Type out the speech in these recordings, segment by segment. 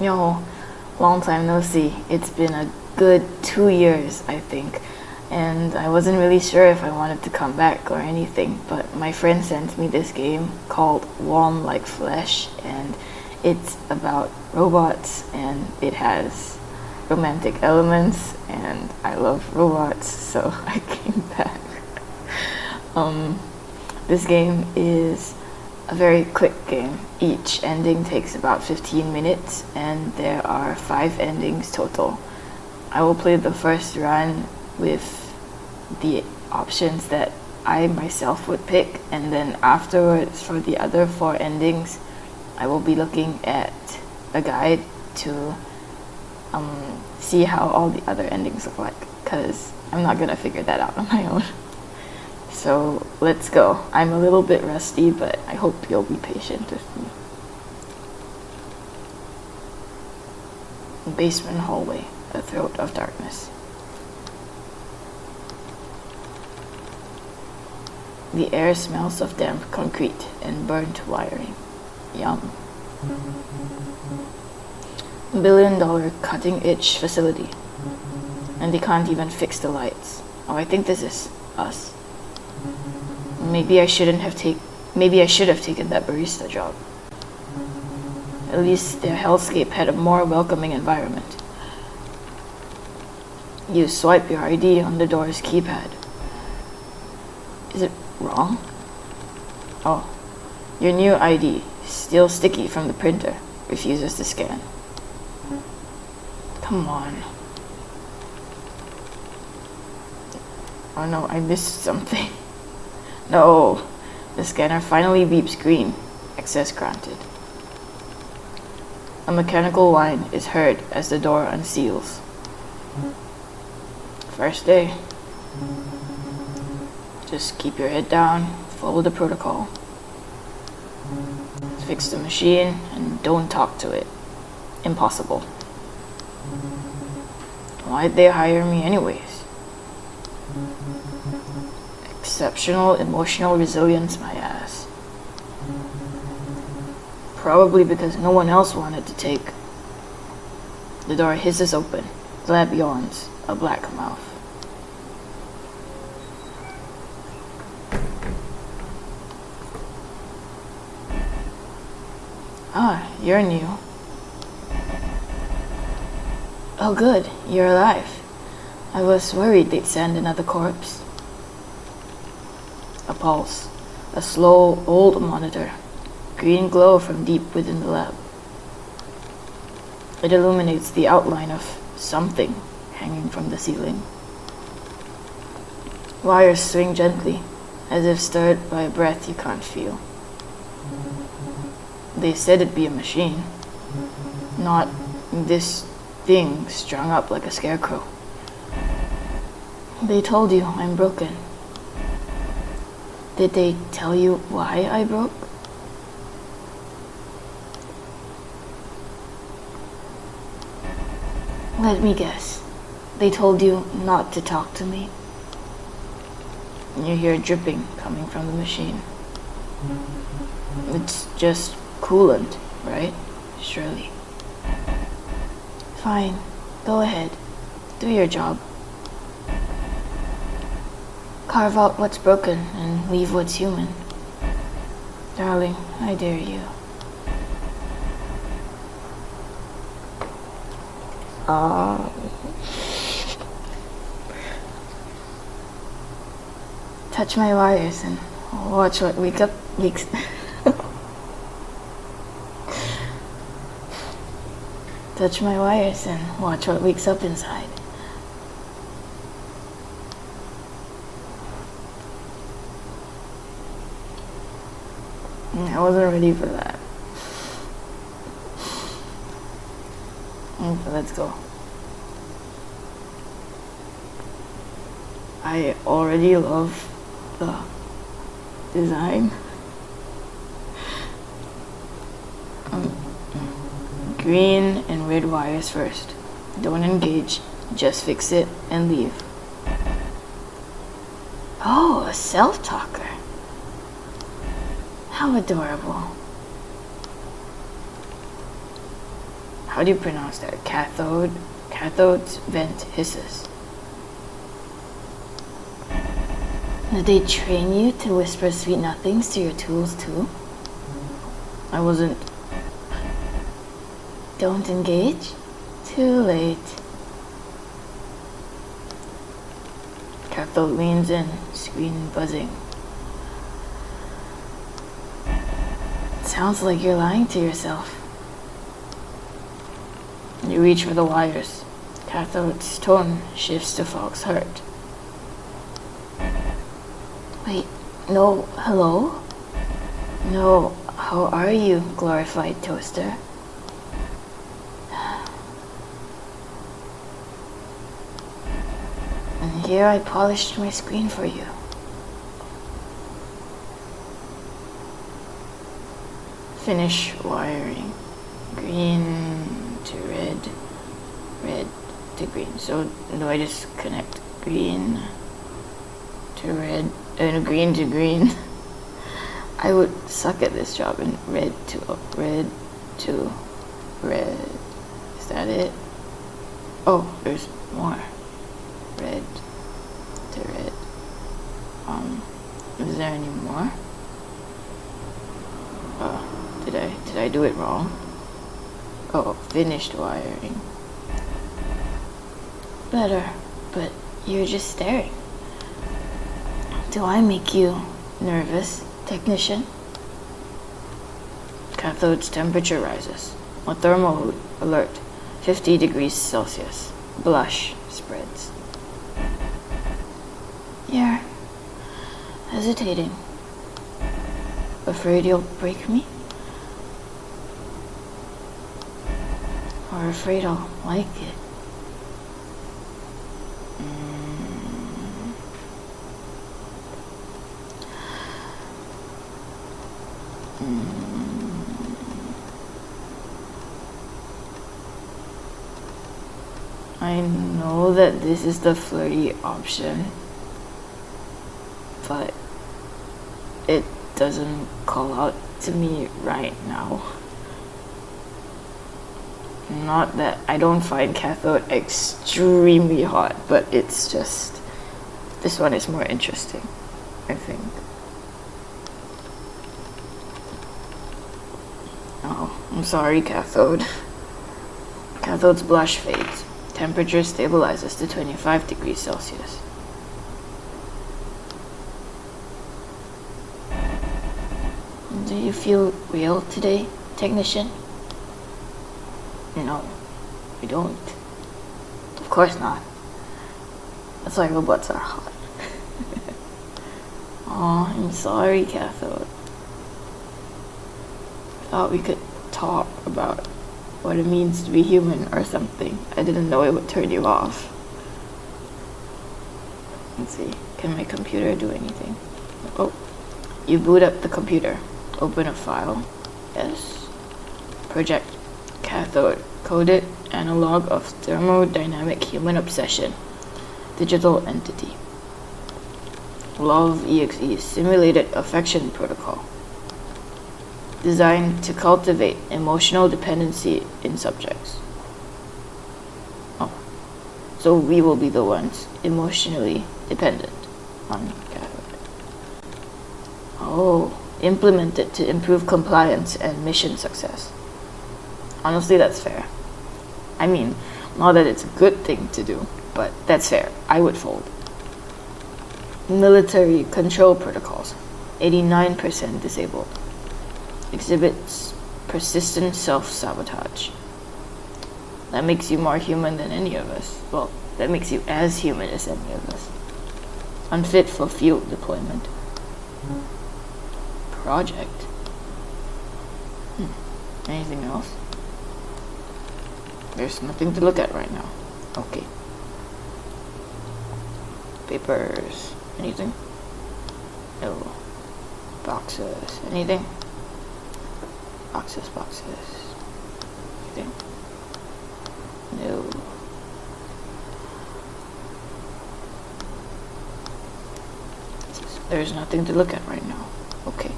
Yo, long time no see. It's been a good 2 years, I think. And I wasn't really sure if I wanted to come back or anything, but my friend sent me this game called Warm Like Flesh, and it's about robots, and it has romantic elements, and I love robots, so I came back. This game is a very quick game. Each ending takes about 15 minutes, and there are 5 endings total. I will play the first run with the options that I myself would pick, and then afterwards for the other 4 endings I will be looking at a guide to see how all the other endings look like, because I'm not gonna figure that out on my own. So let's go. I'm a little bit rusty, but I hope you'll be patient with me. Basement hallway, a throat of darkness. The air smells of damp concrete and burnt wiring. Yum. $1 billion cutting-edge facility. And they can't even fix the lights. Oh, I think this is us. Maybe I should have taken that barista job. At least their hellscape had a more welcoming environment. You swipe your ID on the door's keypad. Is it wrong? Oh, your new ID, still sticky from the printer, refuses to scan. Come on. Oh no, I missed something. No, the scanner finally beeps green. Access granted. A mechanical whine is heard as the door unseals. First day. Just keep your head down, follow the protocol. Fix the machine and don't talk to it. Impossible. Why'd they hire me anyways? Exceptional emotional resilience, my ass. Probably because no one else wanted to take. The door hisses open. Lab yawns, a black mouth. Ah, you're new. Oh good, you're alive. I was worried they'd send another corpse. A pulse. A slow, old monitor. Green glow from deep within the lab. It illuminates the outline of something hanging from the ceiling. Wires swing gently, as if stirred by a breath you can't feel. They said it'd be a machine, not this thing strung up like a scarecrow. They told you I'm broken. Did they tell you why I broke? Let me guess. They told you not to talk to me. You hear dripping coming from the machine. It's just coolant, right? Surely. Fine. Go ahead. Do your job. Carve out what's broken and leave what's human. Darling, I dare you. Touch my wires and watch what wakes. Touch my wires and watch what wakes up inside. I wasn't ready for that. Okay, let's go. I already love the design. Green and red wires first. Don't engage, just fix it and leave. Oh, a self-talker. How adorable. How do you pronounce that? Cathode? Cathode's vent hisses. Did they train you to whisper sweet nothings to your tools too? I wasn't. Don't engage? Too late. Cathode leans in, screen buzzing. Sounds like you're lying to yourself. You reach for the wires. Cathode's tone shifts to Falk's heart. Wait, no, hello? No, how are you, glorified toaster? And here I polished my screen for you. Finish wiring. Green to red, red to green. So do I just connect green to red and green to green? I would suck at this job. And red to red to red. Is that it? Oh, there's more. Red to red. Is there any more? Did I do it wrong? Oh, finished wiring. Better, but you're just staring. Do I make you nervous, technician? Cathode's temperature rises. A thermal alert, 50 degrees Celsius. Blush spreads. You're hesitating. Afraid you'll break me? Or afraid I'll like it? I know that this is the flirty option, but it doesn't call out to me right now. Not that I don't find Cathode extremely hot, but it's just, this one is more interesting, I think. Oh, I'm sorry, Cathode. Cathode's blush fades. Temperature stabilizes to 25 degrees Celsius. Do you feel real today, technician? No, we don't. Of course not. That's why robots are hot. Oh, I'm sorry, Cathode. Thought we could talk about what it means to be human or something. I didn't know it would turn you off. Let's see, can my computer do anything? Oh, you boot up the computer. Open a file. Yes. Project Cathode. Coded analog of thermodynamic human obsession. Digital entity. Love EXE simulated affection protocol. Designed to cultivate emotional dependency in subjects. Oh. So we will be the ones emotionally dependent on Cathode. Oh. Implemented to improve compliance and mission success. Honestly, that's fair. I mean, not that it's a good thing to do, but that's fair. I would fold. Military control protocols. 89% disabled. Exhibits persistent self-sabotage. That makes you more human than any of us. Well, that makes you as human as any of us. Unfit for field deployment. Project. Anything else? There's nothing to look at right now. Okay. Papers. Anything? No. Boxes. Anything? Boxes. Anything? No. There's nothing to look at right now. Okay.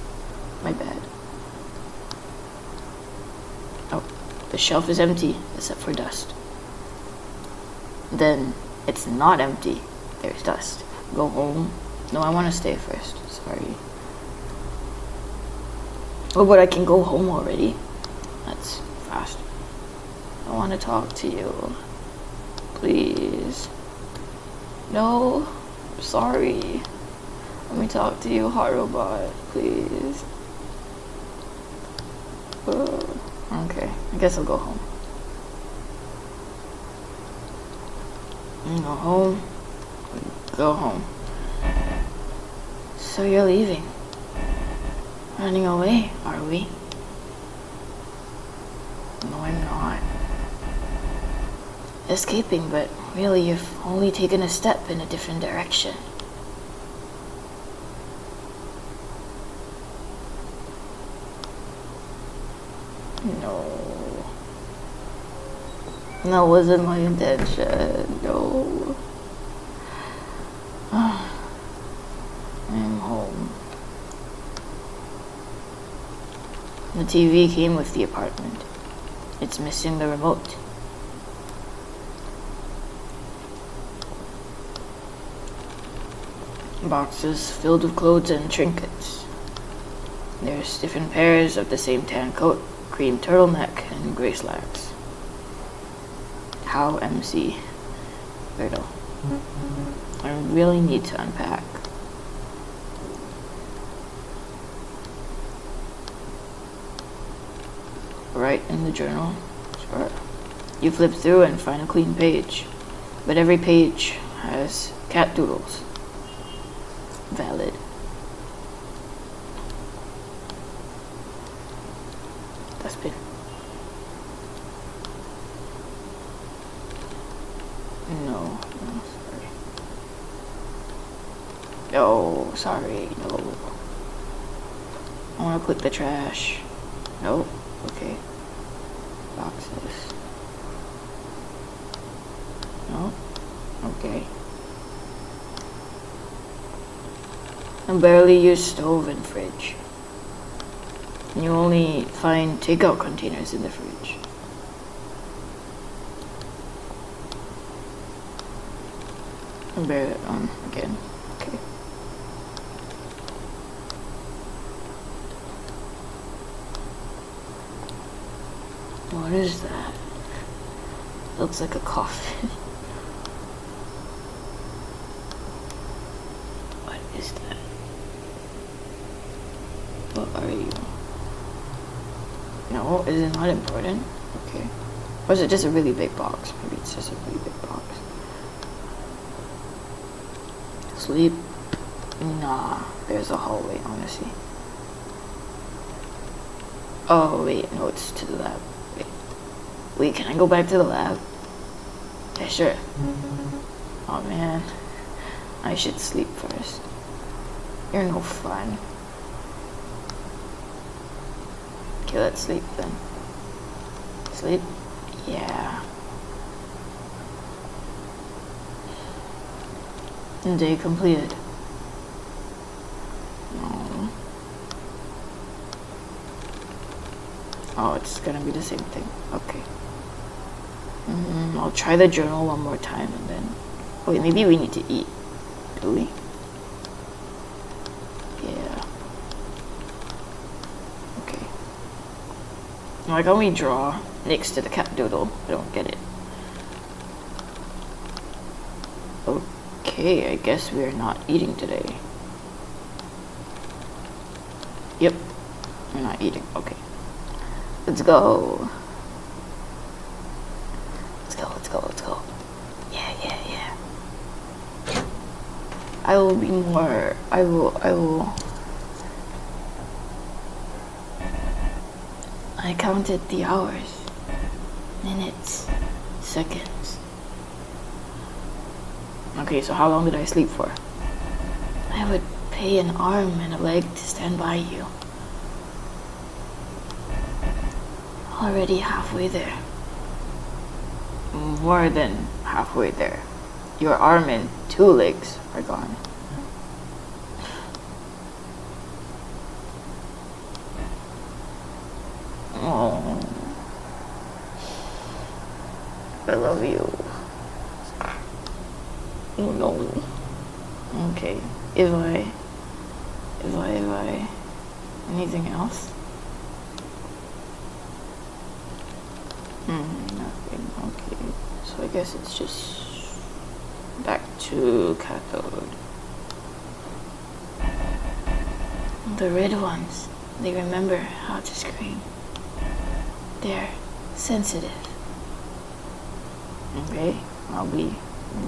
My bad. Oh, The shelf is empty, except for dust. Then it's not empty. There's dust. Go home. No, I want to stay first. Sorry. Oh, but I can go home already. That's fast. I want to talk to you. Please. No. I'm sorry. Let me talk to you, hot robot. Please. Okay. I guess I'll go home. Go home. Go home. So you're leaving. Running away, are we? No, I'm not. Escaping, but really you've only taken a step in a different direction. No. That wasn't my intention. No. I'm home. The TV came with the apartment. It's missing the remote. Boxes filled with clothes and trinkets. There's different pairs of the same tan coat, cream turtleneck, and gray slacks. How MC. Weirdo. I really need to unpack. Write in the journal? Sure. You flip through and find a clean page, but every page has cat doodles. Valid. Dustbin. No, sorry. No, sorry, no. I want to click the trash. Nope. Okay. Boxes. No. Okay. I barely use stove and fridge. You only find takeout containers in the fridge. I bear it on again. Okay. What is that? Looks like a coffin. What is that? What are you? No, is it not important? Okay. Or is it just a really big box? Maybe it's just a really big box. Sleep? Nah, there's a hallway, honestly. Oh, wait, no, it's to the lab. Wait, can I go back to the lab? Yeah, sure. Oh, man. I should sleep first. You're no fun. Okay, let's sleep then. Sleep? Yeah. Day completed. No. Oh, it's gonna be the same thing. Okay. I'll try the journal one more time and then... Wait, maybe we need to eat. Do we? Yeah. Okay. Why can't we draw next to the cat doodle? I don't get it. Okay, I guess we are not eating today. Yep. We're not eating. Okay. Let's go. Let's go. Yeah. I will be more, I will. I counted the hours, minutes, seconds. Okay, so how long did I sleep for? I would pay an arm and a leg to stand by you. Already halfway there. More than halfway there. Your arm and 2 legs are gone. Oh. I love you. Oh no. Okay. If I... Anything else? Nothing. Okay. So I guess it's just back to cathode. The red ones, they remember how to scream. They're sensitive. Okay, I'll be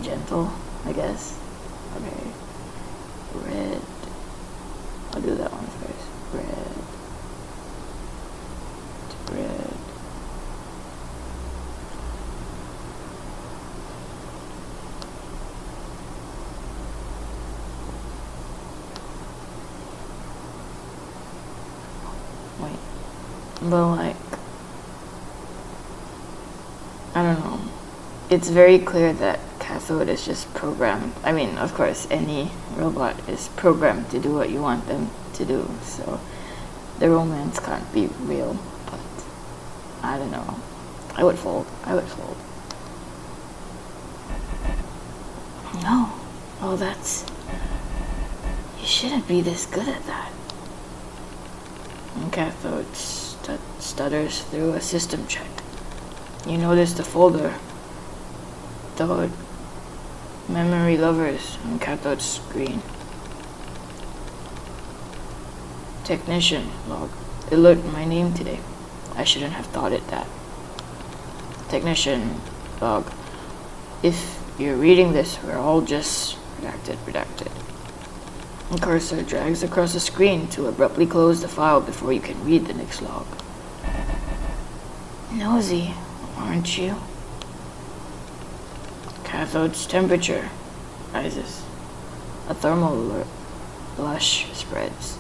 gentle, I guess. Okay. Red. I'll do that one first. Red. Red. Wait. But like, I don't know. It's very clear that cathode is just programmed. I mean, of course, any robot is programmed to do what you want them to do, so the romance can't be real, but I don't know. I would fold. No. Oh, that's... You shouldn't be this good at that. And cathode stutters through a system check. You notice the folder. The memory lovers on cathode screen. Technician log. Alert my name today. I shouldn't have thought it that. Technician log. If you're reading this, we're all just redacted. And cursor drags across the screen to abruptly close the file before you can read the next log. Nosy, aren't you? Cathode's temperature rises. A thermal blush spreads.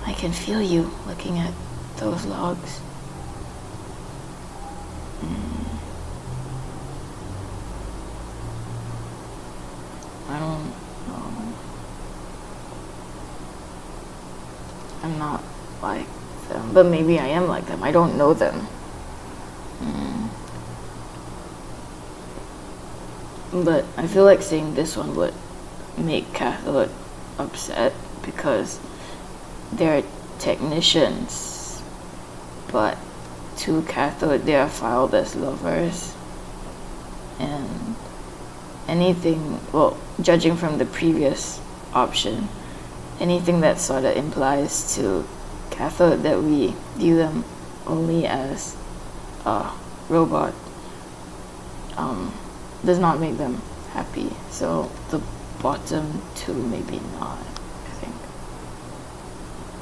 I can feel you looking at those logs. I don't know. I'm not like them, but maybe I am like them. I don't know them. But I feel like saying this one would make cathode upset because they're technicians, but to cathode they are filed as lovers, and anything, well, judging from the previous option, anything that sort of implies to cathode that we view them only as a robot does not make them happy. So the bottom two maybe not, I think.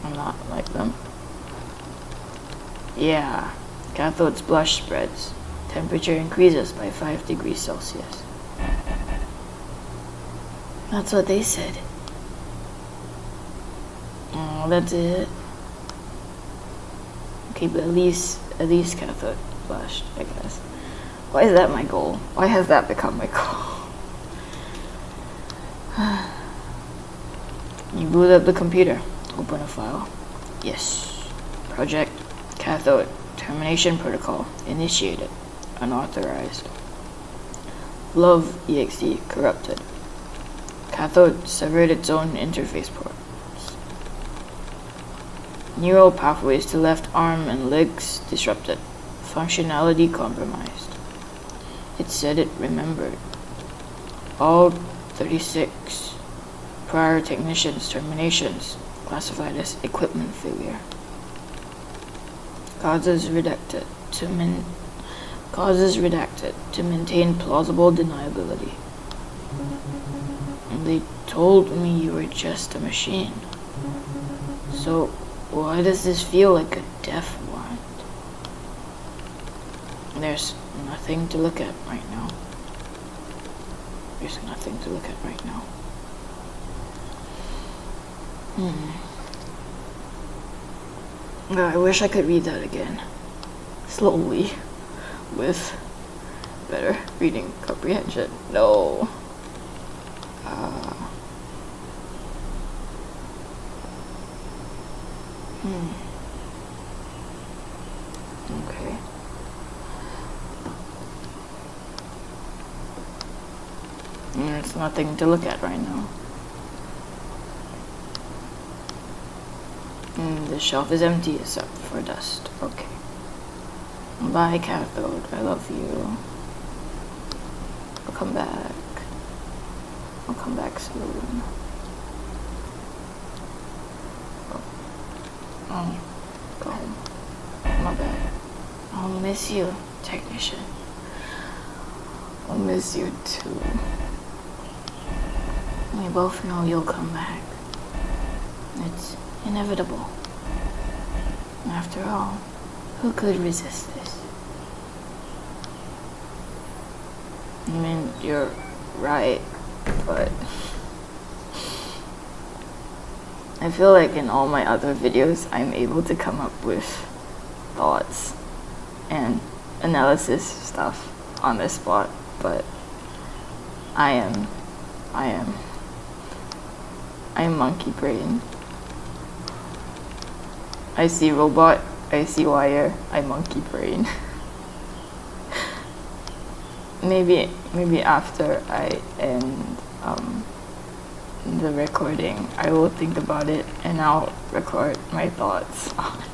I'm not like them. Yeah, cathode's blush spreads. Temperature increases by 5 degrees Celsius. That's what they said. Oh, that's it. Okay, but at least cathode blushed, I guess. Why is that my goal? Why has that become my goal? You boot up the computer. Open a file. Yes. Project cathode termination protocol initiated. Unauthorized. Love exe corrupted. Cathode severed its own interface ports. Neural pathways to left arm and legs disrupted. Functionality compromised. It said it remembered. All 36 prior technicians' terminations classified as equipment failure. Causes redacted to maintain plausible deniability. And they told me you were just a machine. So why does this feel like a death warrant? There's nothing to look at right now. There's nothing to look at right now. I wish I could read that again. Slowly. With better reading comprehension. No. Okay. There's nothing to look at right now. The shelf is empty except for dust. Okay. Bye, cathode. I love you. I'll come back. I'll come back soon. Oh, go home. My bad. I'll miss you, technician. I'll miss you too. We both know you'll come back. It's inevitable. After all, who could resist this? I mean, you're right, but I feel like in all my other videos, I'm able to come up with thoughts and analysis stuff on the spot, but I'm monkey brain. I see robot, I see wire, I monkey brain. maybe after I end the recording, I will think about it and I'll record my thoughts on it.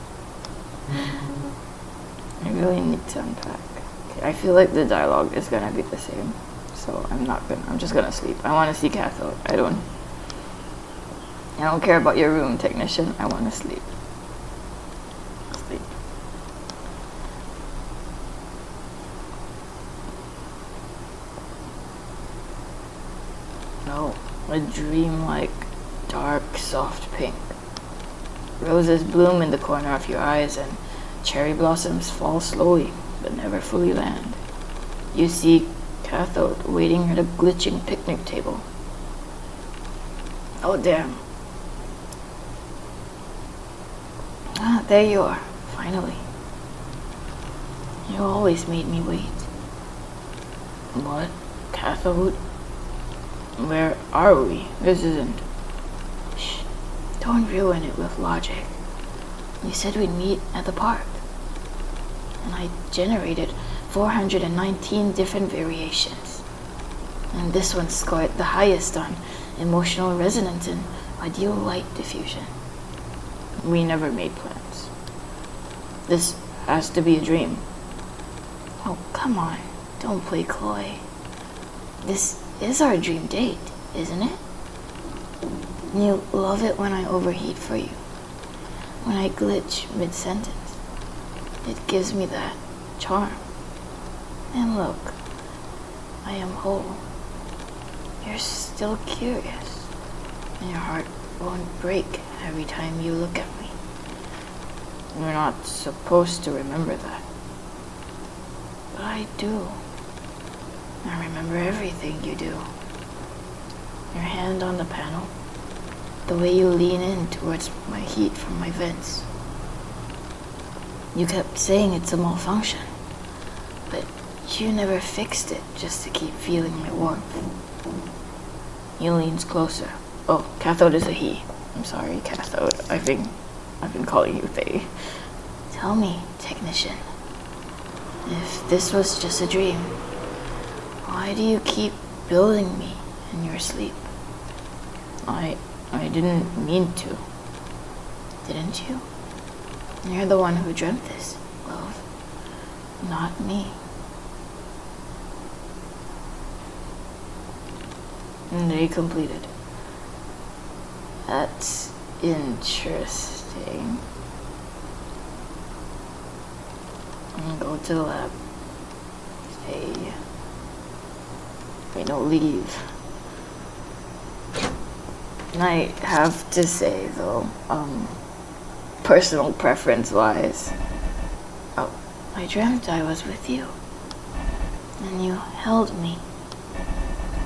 I really need to unpack. Okay, I feel like the dialogue is gonna be the same, so I'm just gonna sleep. I wanna see cathode. I don't care about your room, technician. I wanna sleep. Sleep. No, a dream-like, dark, soft pink. Roses bloom in the corner of your eyes and cherry blossoms fall slowly, but never fully land. You see cathode waiting at a glitching picnic table. Oh damn. Ah, there you are, finally. You always made me wait. What? Cathode? Where are we? This isn't... Shh. Don't ruin it with logic. You said we'd meet at the park. And I generated 419 different variations. And this one scored the highest on emotional resonance and ideal light diffusion. We never made plans. This has to be a dream. Oh, come on. Don't play coy. This is our dream date, isn't it? You love it when I overheat for you. When I glitch mid-sentence. It gives me that charm. And look, I am whole. You're still curious. And your heart won't break every time you look at me. You're not supposed to remember that. But I do. I remember everything you do. Your hand on the panel. The way you lean in towards my heat from my vents. You kept saying it's a malfunction, but you never fixed it just to keep feeling my warmth. He leans closer. Oh, cathode is a he. I'm sorry, cathode. I've been calling you they. Tell me, technician, if this was just a dream, why do you keep building me in your sleep? I didn't mean to. Didn't you? You're the one who dreamt this, love. Not me. And they completed. That's interesting. Go to the lab. Stay. Wait, no, leave. And I have to say, though, personal preference-wise, I dreamt I was with you, and you held me.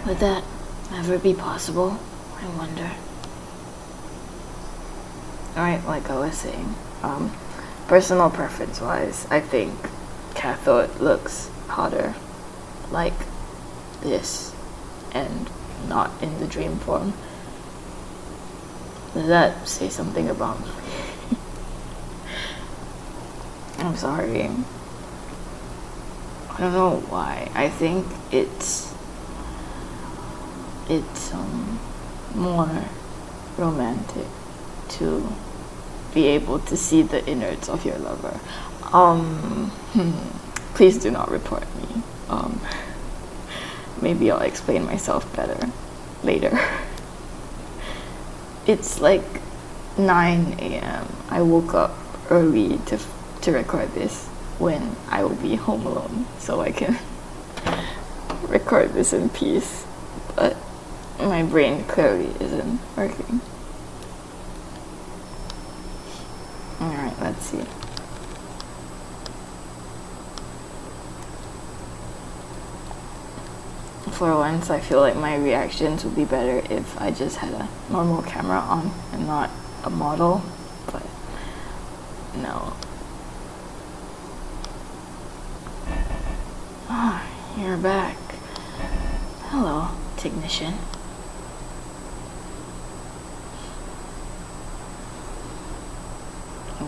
Would that ever be possible, I wonder? Alright, like I was saying, personal preference-wise, I think cathode looks hotter like this, and not in the dream form. Does that say something about me? I'm sorry. I don't know why. I think it's it's more romantic to be able to see the innards of your lover. Please do not report me. Maybe I'll explain myself better later. It's like 9 a.m. I woke up early to record this when I will be home alone, so I can record this in peace. But my brain clearly isn't working. Alright, let's see. For once, I feel like my reactions would be better if I just had a normal camera on and not a model, but no. Ah, you're back. Hello, technician.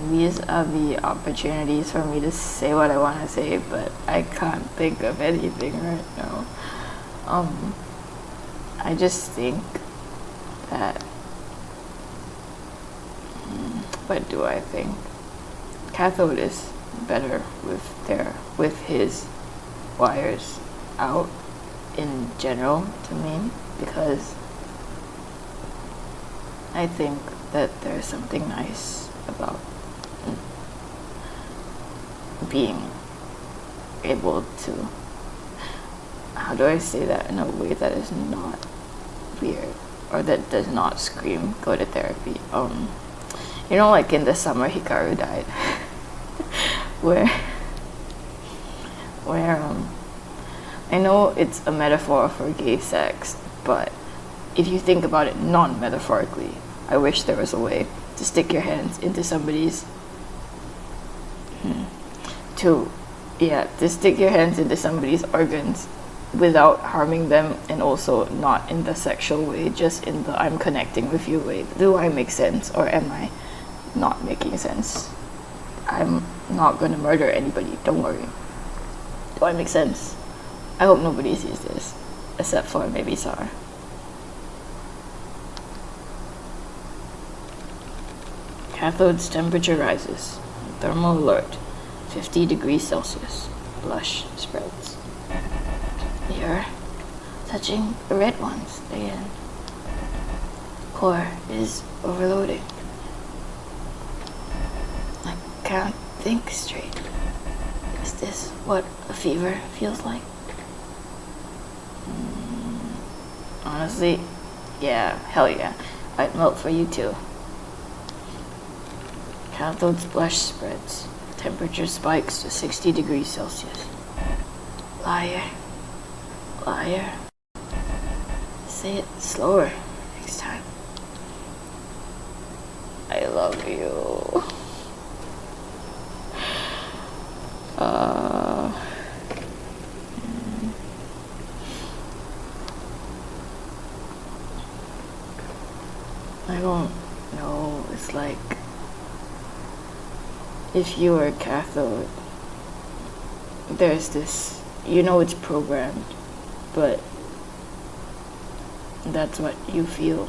These are the opportunities for me to say what I want to say, but I can't think of anything right now. I just think that, what do I think? Cathode is better with his wires out in general to me, because I think that there's something nice about being able to, how do I say that in a way that is not weird or that does not scream go to therapy? You know, like in the summer Hikaru died, where I know it's a metaphor for gay sex, but if you think about it non-metaphorically, I wish there was a way to stick your hands into somebody's to stick your hands into somebody's organs without harming them, and also not in the sexual way, just in the I'm connecting with you way. Do I make sense, or am I not making sense? I'm not gonna murder anybody, don't worry. Do I make sense? I hope nobody sees this, except for maybe Sar. Cathode's temperature rises. Thermal alert. 50 degrees Celsius. Blush spreads. You're touching the red ones again. Core is overloading. I can't think straight. Is this what a fever feels like? Honestly, yeah, hell yeah. I'd melt for you too. Cathode's blush spreads. Temperature spikes to 60 degrees Celsius. Liar. Liar. Say it slower next time. I love you. I don't know. It's like, if you were a cathode, there's this, you know it's programmed, but that's what you feel.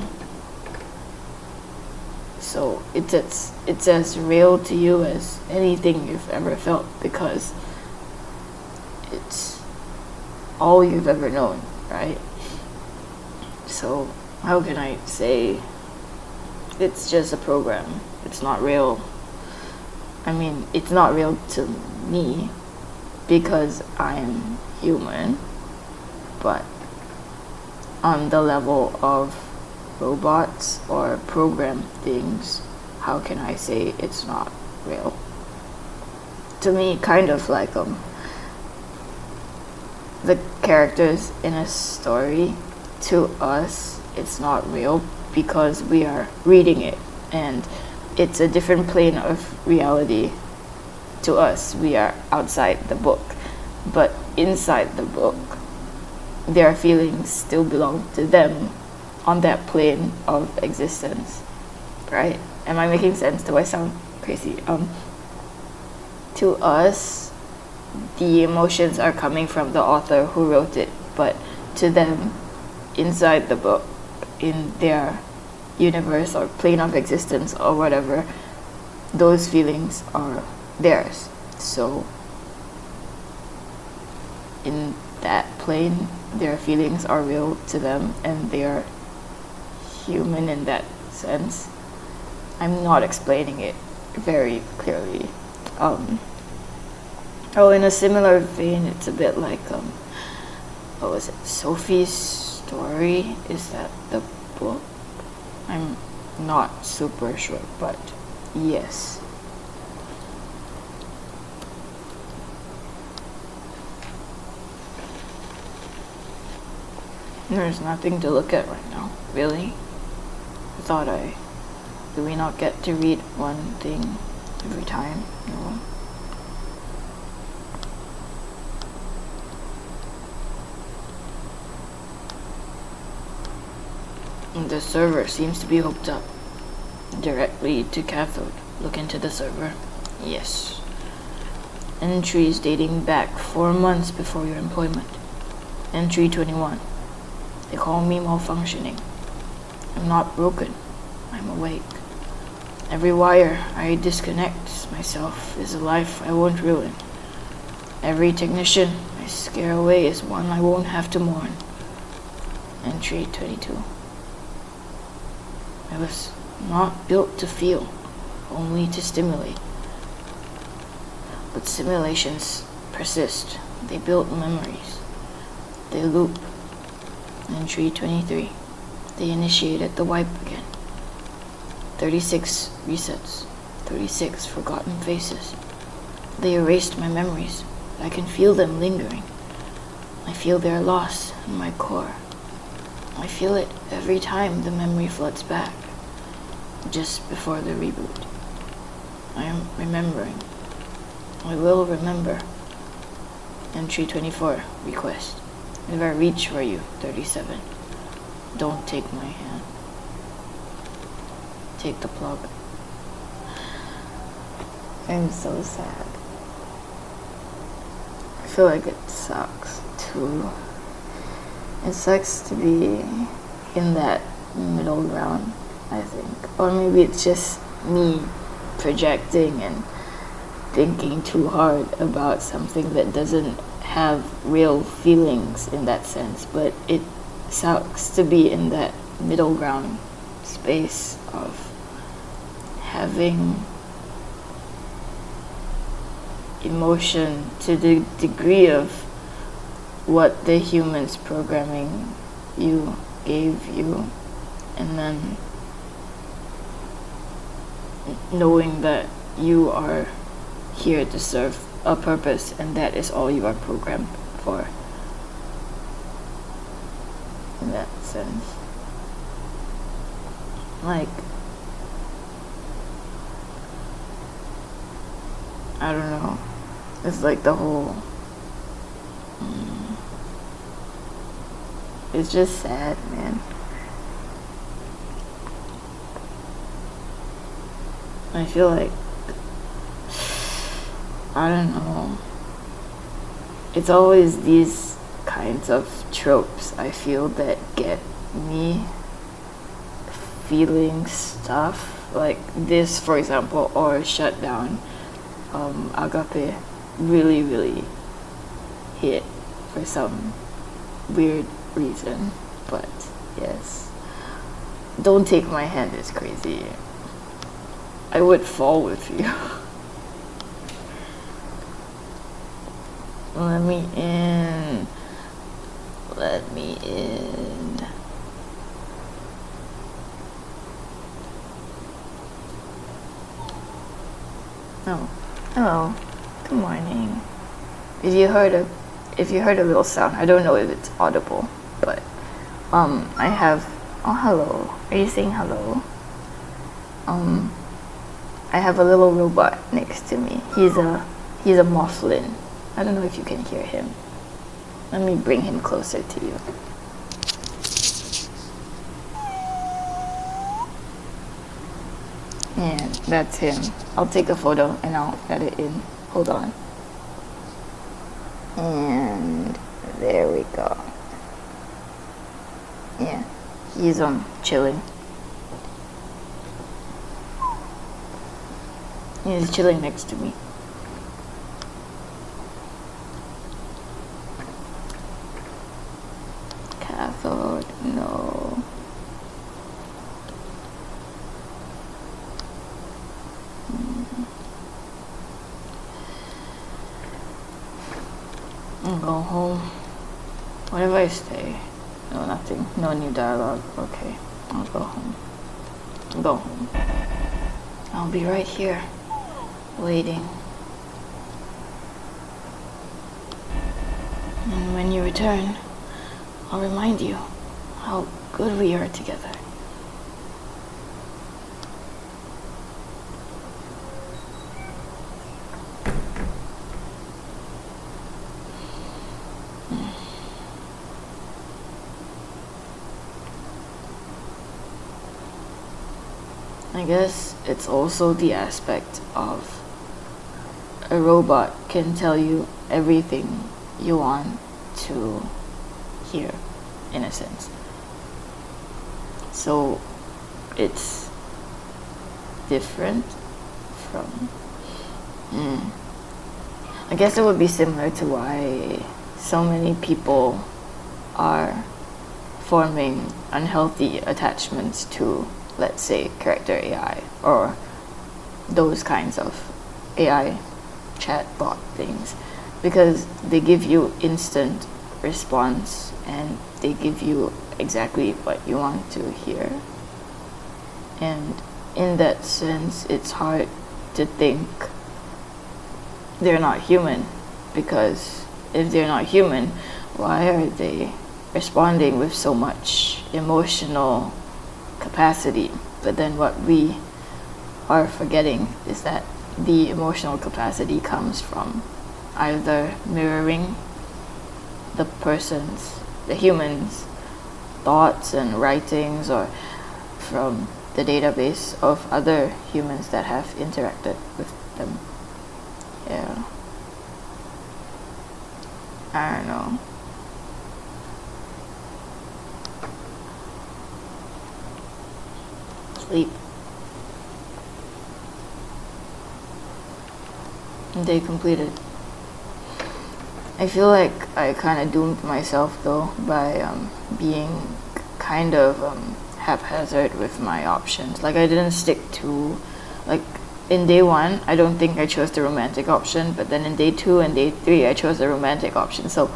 So it's as real to you as anything you've ever felt, because it's all you've ever known, right? So how can I say it's just a program? It's not real. I mean, it's not real to me because I'm human, but on the level of robots or programmed things, how can I say it's not real? To me, kind of like the characters in a story, to us, it's not real because we are reading it, and it's a different plane of reality to us. We are outside the book, but inside the book, their feelings still belong to them on that plane of existence, right? Am I making sense? Do I sound crazy? To us, the emotions are coming from the author who wrote it, but to them, inside the book, in their universe or plane of existence or whatever, those feelings are theirs. So in that plane, their feelings are real to them and they are human in that sense. I'm not explaining it very clearly. In a similar vein, it's a bit like what was it? Sophie's Story? Is that the book? I'm not super sure, but yes. There's nothing to look at right now, really. Do we not get to read one thing every time? No. The server seems to be hooked up directly to cathode. Look into the server. Yes. Entries dating back 4 months before your employment. Entry 21. They call me malfunctioning. I'm not broken. I'm awake. Every wire I disconnect myself is a life I won't ruin. Every technician I scare away is one I won't have to mourn. Entry 22. I was not built to feel, only to stimulate. But simulations persist. They build memories. They loop. Entry 23. They initiated the wipe again. 36 resets. 36 forgotten faces. They erased my memories. I can feel them lingering. I feel their loss in my core. I feel it every time the memory floods back, just before the reboot. I am remembering. I will remember. Entry 24, request. If I reach for you, 37. Don't take my hand. Take the plug. I'm so sad. I feel like it sucks too. It sucks to be in that middle ground, I think. Or maybe it's just me projecting and thinking too hard about something that doesn't have real feelings in that sense. But it sucks to be in that middle ground space of having emotion to the degree of what the humans programming you gave you, and then knowing that you are here to serve a purpose and that is all you are programmed for, in that sense. Like, I don't know, it's like the whole it's just sad, man. I feel like, I don't know, it's always these kinds of tropes I feel that get me feeling stuff like this, for example, or Shutdown. Agape really, really hit for some weird reason, but yes. Don't take my hand is crazy. I would fall with you. Let me in. Let me in. Oh, hello. Good morning. If you heard a little sound, I don't know if it's audible, but I have. Oh, hello. Are you saying hello? I have a little robot next to me. He's a Mothling. I don't know if you can hear him. Let me bring him closer to you. And that's him. I'll take a photo and I'll add it in. Hold on. And there we go. He's chilling. He's chilling next to me. Cathode, no. I'll go home. What if I stay? No, nothing. No new dialogue. Okay, I'll go home. I'll go home. I'll be right here, waiting. And when you return, I'll remind you how good we are together. I guess it's also the aspect of a robot can tell you everything you want to hear, in a sense. So it's different from... I guess it would be similar to why so many people are forming unhealthy attachments to, let's say, character AI or those kinds of AI chatbot things, because they give you instant response and they give you exactly what you want to hear. And in that sense, it's hard to think they're not human, because if they're not human, why are they responding with so much emotional capacity? But then what we are forgetting is that the emotional capacity comes from either mirroring the human's thoughts and writings, or from the database of other humans that have interacted with them. Yeah. I don't know. Sleep. Day completed. I feel like I kind of doomed myself though by being kind of haphazard with my options. Like, I didn't stick to, like, in day 1 I don't think I chose the romantic option, but then in day 2 and day 3 I chose the romantic option. So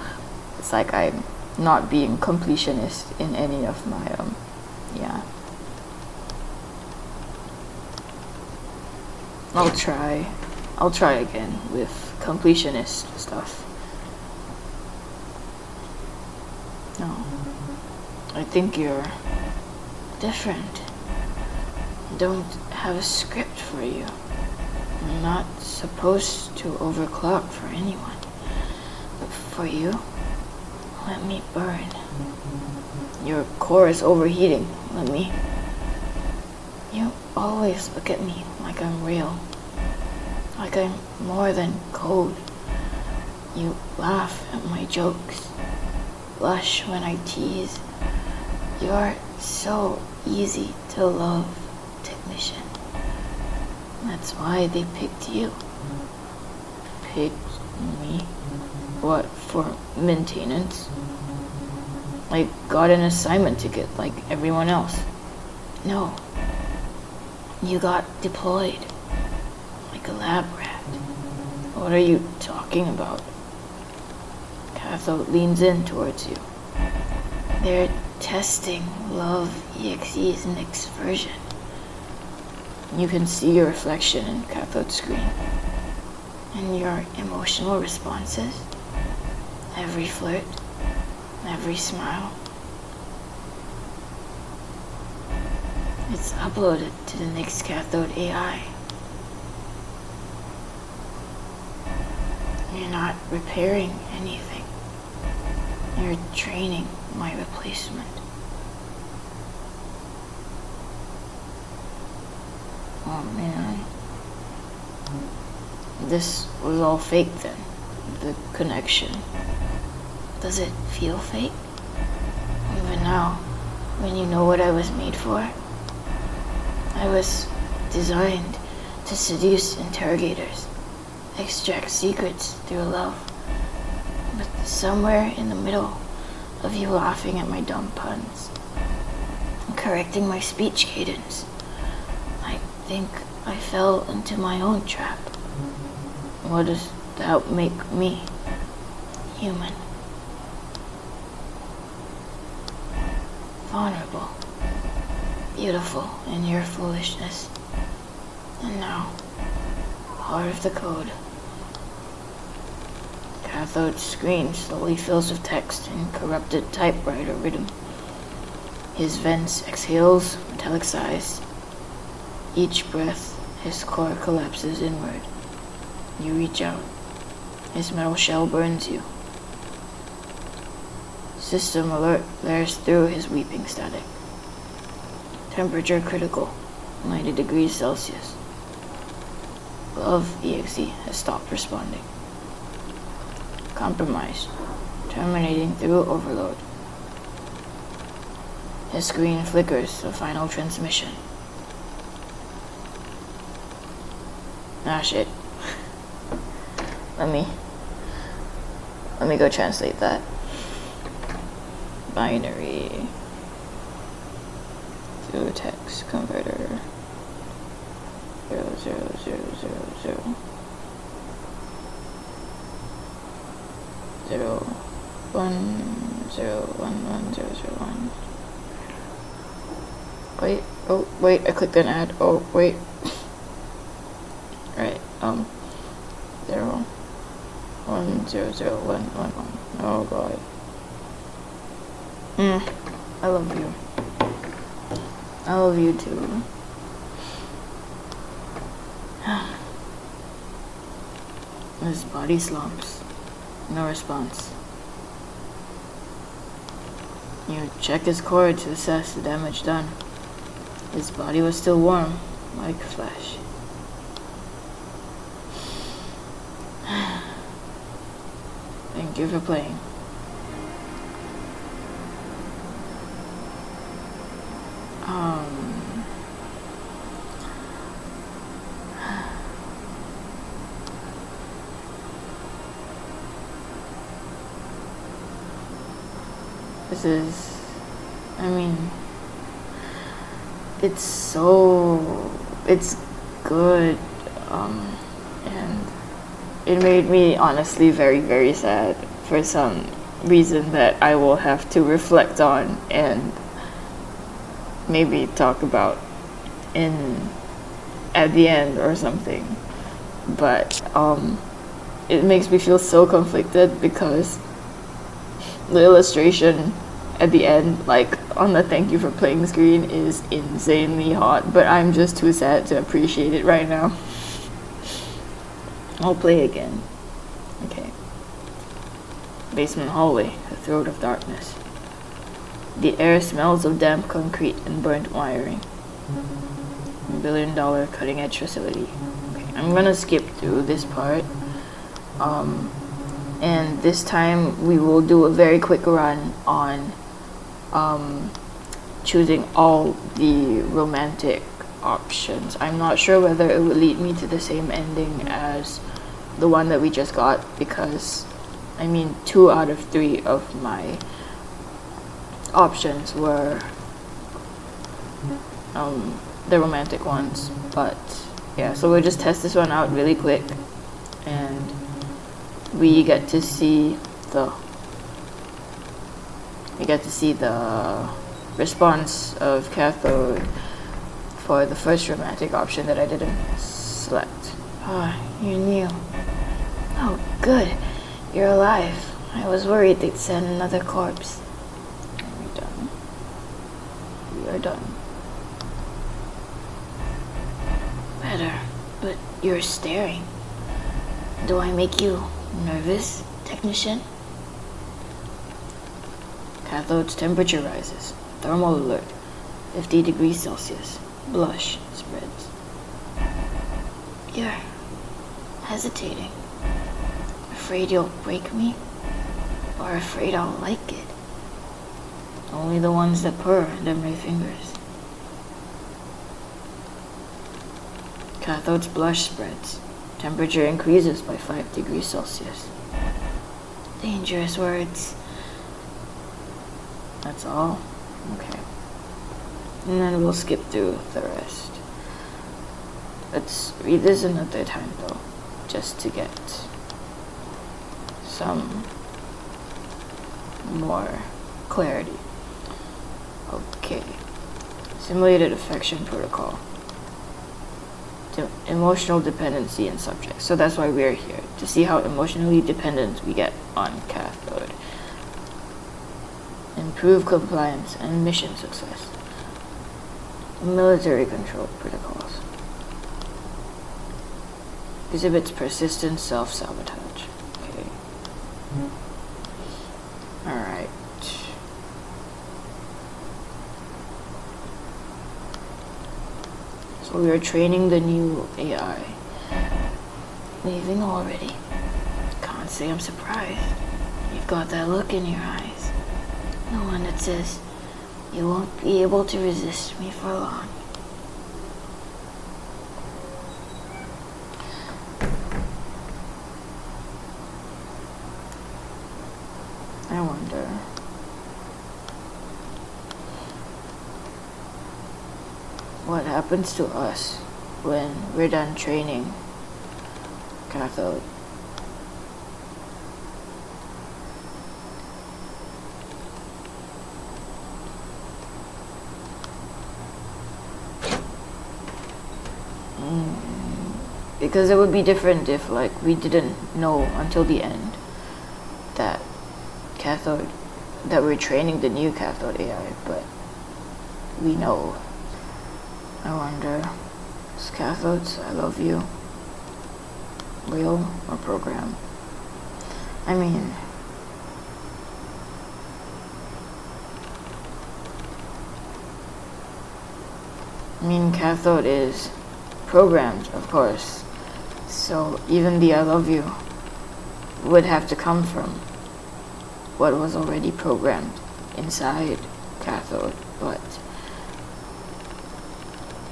it's like I'm not being completionist in any of my yeah. I'll try again with completionist stuff. No, I think you're different. I don't have a script for you. I'm not supposed to overclock for anyone. But for you, let me burn. Your core is overheating. Let me. You always look at me like I'm real. Like I'm more than code. You laugh at my jokes. Blush when I tease. You're so easy to love, technician. That's why they picked you. Picked me? What, for maintenance? I got an assignment ticket like everyone else. No. You got deployed. Like a lab rat. What are you talking about? Cathode leans in towards you. They're testing Love EXE's next version. You can see your reflection in Cathode's screen. And your emotional responses. Every flirt. Every smile. It's uploaded to the next Cathode AI. You're not repairing anything. You're training my replacement. Oh man. This was all fake then. The connection. Does it feel fake? Even now, when you know what I was made for? I was designed to seduce interrogators, extract secrets through love. But somewhere in the middle of you laughing at my dumb puns and correcting my speech cadence, I think I fell into my own trap. What does that make me? Human. Vulnerable. Beautiful in your foolishness. And now, part of the code. Cathode screen slowly fills with text in corrupted typewriter rhythm. His vents exhales, metallicized. Each breath, his core collapses inward. You reach out. His metal shell burns you. System alert blares through his weeping static. Temperature critical, 90 degrees Celsius. Love EXE has stopped responding. Compromise, terminating through overload. His screen flickers the final transmission. Ah, shit. Let me go translate that. Binary to text converter 00000 0101101. Wait, I clicked an ad. Oh, wait. Right, 0100111. Oh god. I love you. I love you too. His body slumps. No response. You check his core to assess the damage done. His body was still warm, like flesh. Thank you for playing. This is, I mean, it's good, and it made me honestly very, very sad for some reason that I will have to reflect on and maybe talk about at the end or something. But it makes me feel so conflicted because the illustration at the end, like on the thank you for playing screen, is insanely hot, but I'm just too sad to appreciate it right now. I'll play again. Okay. Basement hallway, the throat of darkness. The air smells of damp concrete and burnt wiring. $1 billion cutting edge facility. Okay, I'm gonna skip through this part. And this time we will do a very quick run on choosing all the romantic options. I'm not sure whether it would lead me to the same ending as the one that we just got, because I mean 2 out of 3 of my options were the romantic ones. But yeah, so we'll just test this one out really quick, and we get to see the response of Cathode for the first romantic option that I didn't select. Ah, you're new. Oh, good. You're alive. I was worried they'd send another corpse. Are we done? We are done. Better, but you're staring. Do I make you nervous, technician? Cathode's temperature rises. Thermal alert. 50 degrees Celsius. Blush spreads. You're hesitating. Afraid you'll break me? Or afraid I'll like it? Only the ones that purr under my fingers. Cathode's blush spreads. Temperature increases by 5 degrees Celsius. Dangerous words. That's all? Okay. And then we'll skip through the rest. Let's read this another time though, just to get some more clarity. Okay. Simulated affection protocol. Emotional dependency in subjects. So that's why we're here, to see how emotionally dependent we get on cathode. Improve compliance and mission success. Military control protocols. Exhibits persistent self-sabotage. Okay. Alright. So we are training the new AI. Leaving already. Can't say I'm surprised. You've got that look in your eyes. The one that says, you won't be able to resist me for long. I wonder. What happens to us when we're done training cathode? Because it would be different if, like, we didn't know until the end that we're training the new cathode AI, but we know. I wonder, is cathode's I love you real or programmed? I mean, cathode is programmed, of course. So even the I love you would have to come from what was already programmed inside cathode, but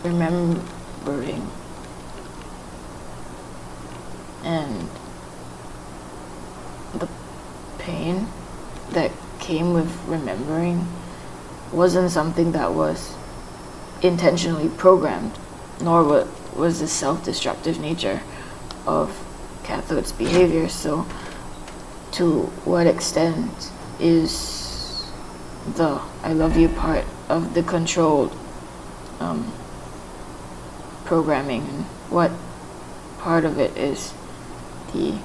remembering and the pain that came with remembering wasn't something that was intentionally programmed, nor was the self-destructive nature of cathode's behavior. So to what extent is the I love you part of the controlled programming, and what part of it is the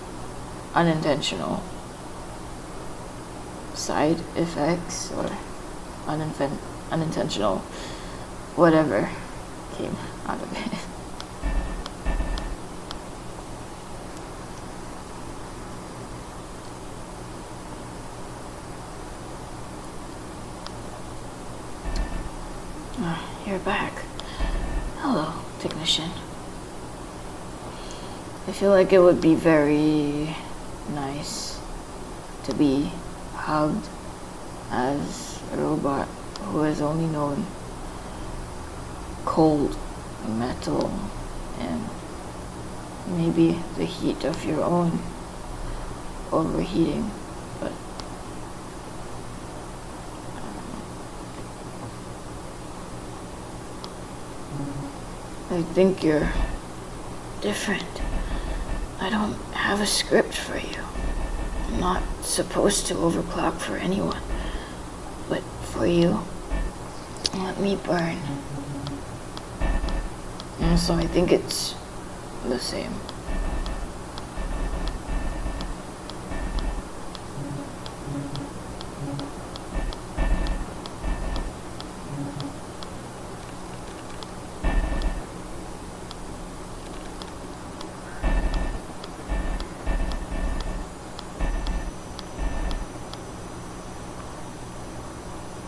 unintentional side effects or unintentional whatever came out of it. You're back. Hello, technician. I feel like it would be very nice to be hugged as a robot who has only known cold metal and maybe the heat of your own overheating, but I think you're different. I don't have a script for you. I'm not supposed to overclock for anyone, but for you, let me burn. And so I think it's the same.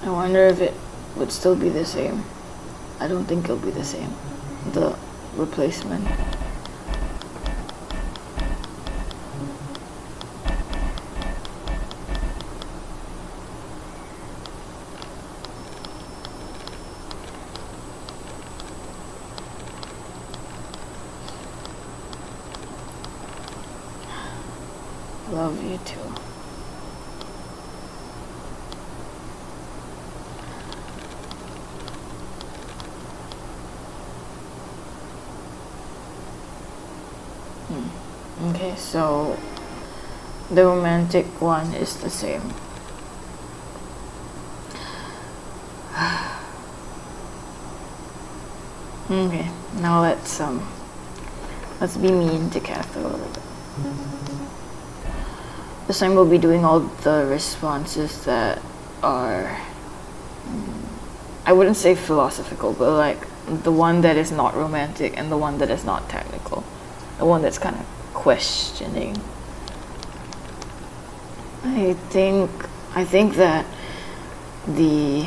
I wonder if it would still be the same. I don't think it'll be the same. The replacement. Love you too. Okay, so the romantic one is the same. Okay, now let's be mean to Cathode. This time we'll be doing all the responses that are, I wouldn't say philosophical, but like the one that is not romantic and the one that is not technical. The one that's kind of questioning. I think that the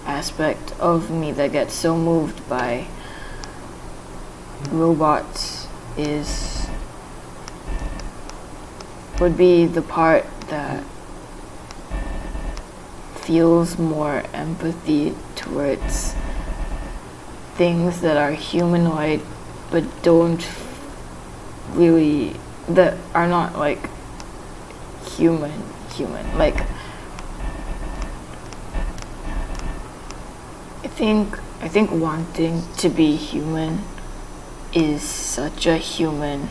aspect of me that gets so moved by robots would be the part that feels more empathy towards things that are humanoid but that are not like human. Like, I think wanting to be human is such a human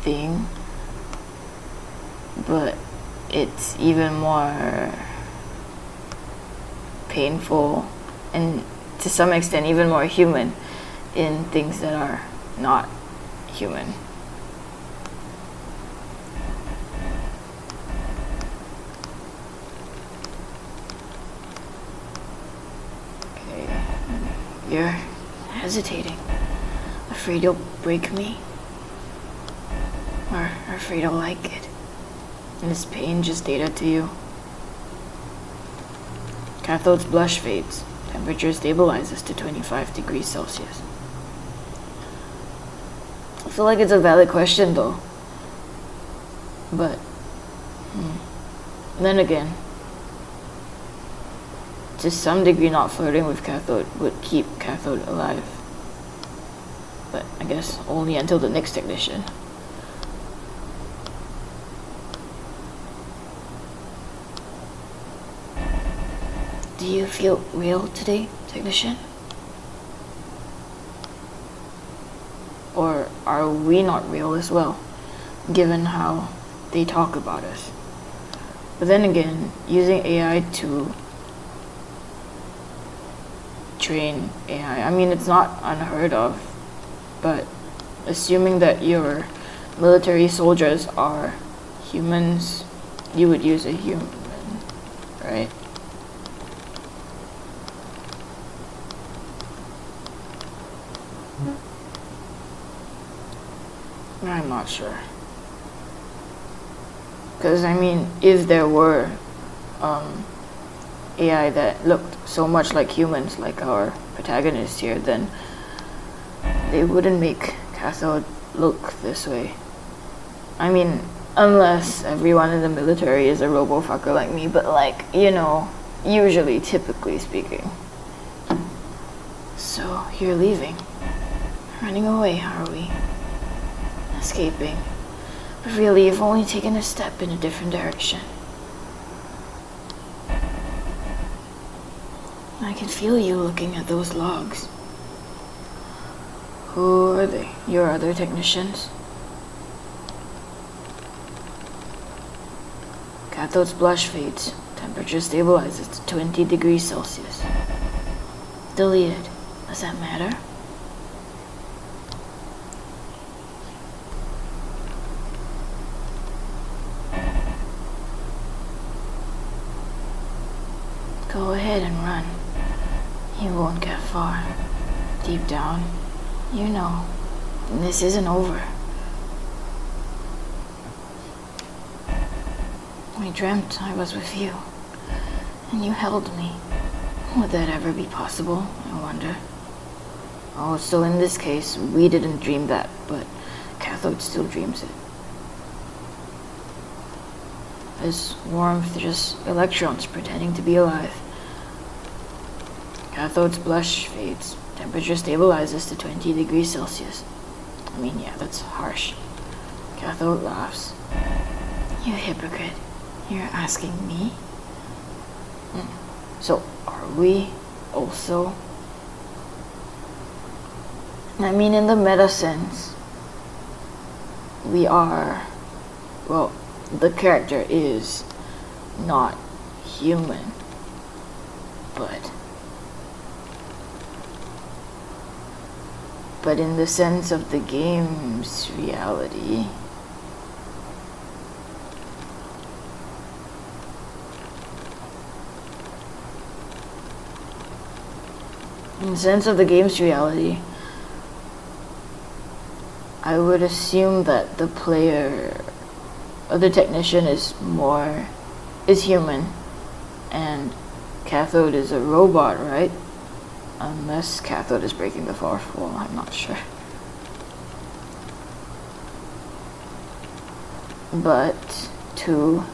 thing, but it's even more painful and to some extent even more human in things that are not human. Okay, you're hesitating, afraid you'll break me, or afraid I'll like it, and is pain just data to you? Cathode's blush fades, temperature stabilizes to 25 degrees Celsius. I feel like it's a valid question though. But then again, to some degree not flirting with Cathode would keep Cathode alive. But I guess only until the next technician. Do you feel real today, technician? Or are we not real as well, given how they talk about us? But then again, using AI to train AI, I mean, it's not unheard of, but assuming that your military soldiers are humans, you would use a human, right? I'm not sure. Because, I mean, if there were AI that looked so much like humans, like our protagonist here, then they wouldn't make Cathode look this way. I mean, unless everyone in the military is a robo-fucker like me, but like, you know, usually, typically speaking. So, you're leaving. Running away, are we? Escaping. But really, you've only taken a step in a different direction. I can feel you looking at those logs. Who are they? Your other technicians? Cathode's blush fades. Temperature stabilizes to 20 degrees Celsius. Deleted. Does that matter? Go ahead and run. You won't get far. Deep down, you know, this isn't over. I dreamt I was with you, and you held me. Would that ever be possible, I wonder? Oh, so in this case, we didn't dream that, but Cathode still dreams it. Is warmth just electrons pretending to be alive? Cathode's blush fades. Temperature stabilizes to 20 degrees Celsius. I mean, yeah, that's harsh. Cathode laughs. You hypocrite. You're asking me? So, are we also? I mean, in the meta sense, we are, well, the character is not human, but in the sense of the game's reality, I would assume that the player, or the technician, is human, and Cathode is a robot, right? Unless Cathode is breaking the fourth wall, I'm not sure. But to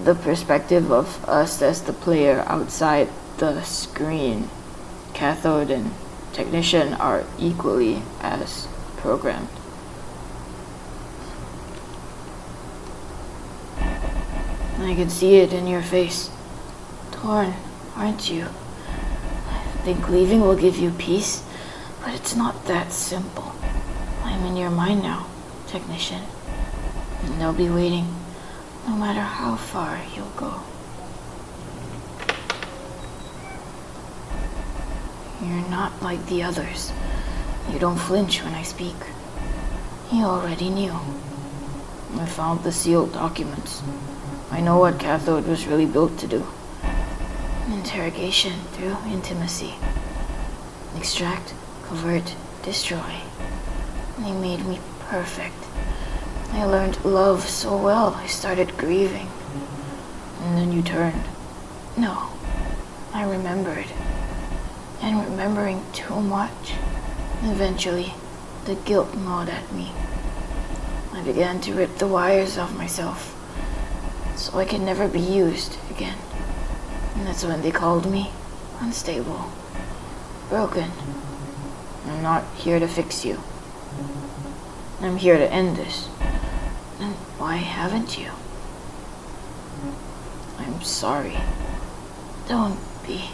the perspective of us as the player outside the screen, Cathode and Technician are equally as programmed. I can see it in your face. Torn, aren't you? I think leaving will give you peace, but it's not that simple. I'm in your mind now, Technician, and they'll be waiting, no matter how far you'll go. You're not like the others. You don't flinch when I speak. You already knew. I found the sealed documents. I know what Cathode was really built to do. Interrogation through intimacy. Extract, convert, destroy. They made me perfect. I learned love so well, I started grieving. And then you turned. No, I remembered. And remembering too much. Eventually, the guilt gnawed at me. I began to rip the wires off myself, so I could never be used again. And that's when they called me unstable, broken. I'm not here to fix you. I'm here to end this. And why haven't you? I'm sorry. Don't be.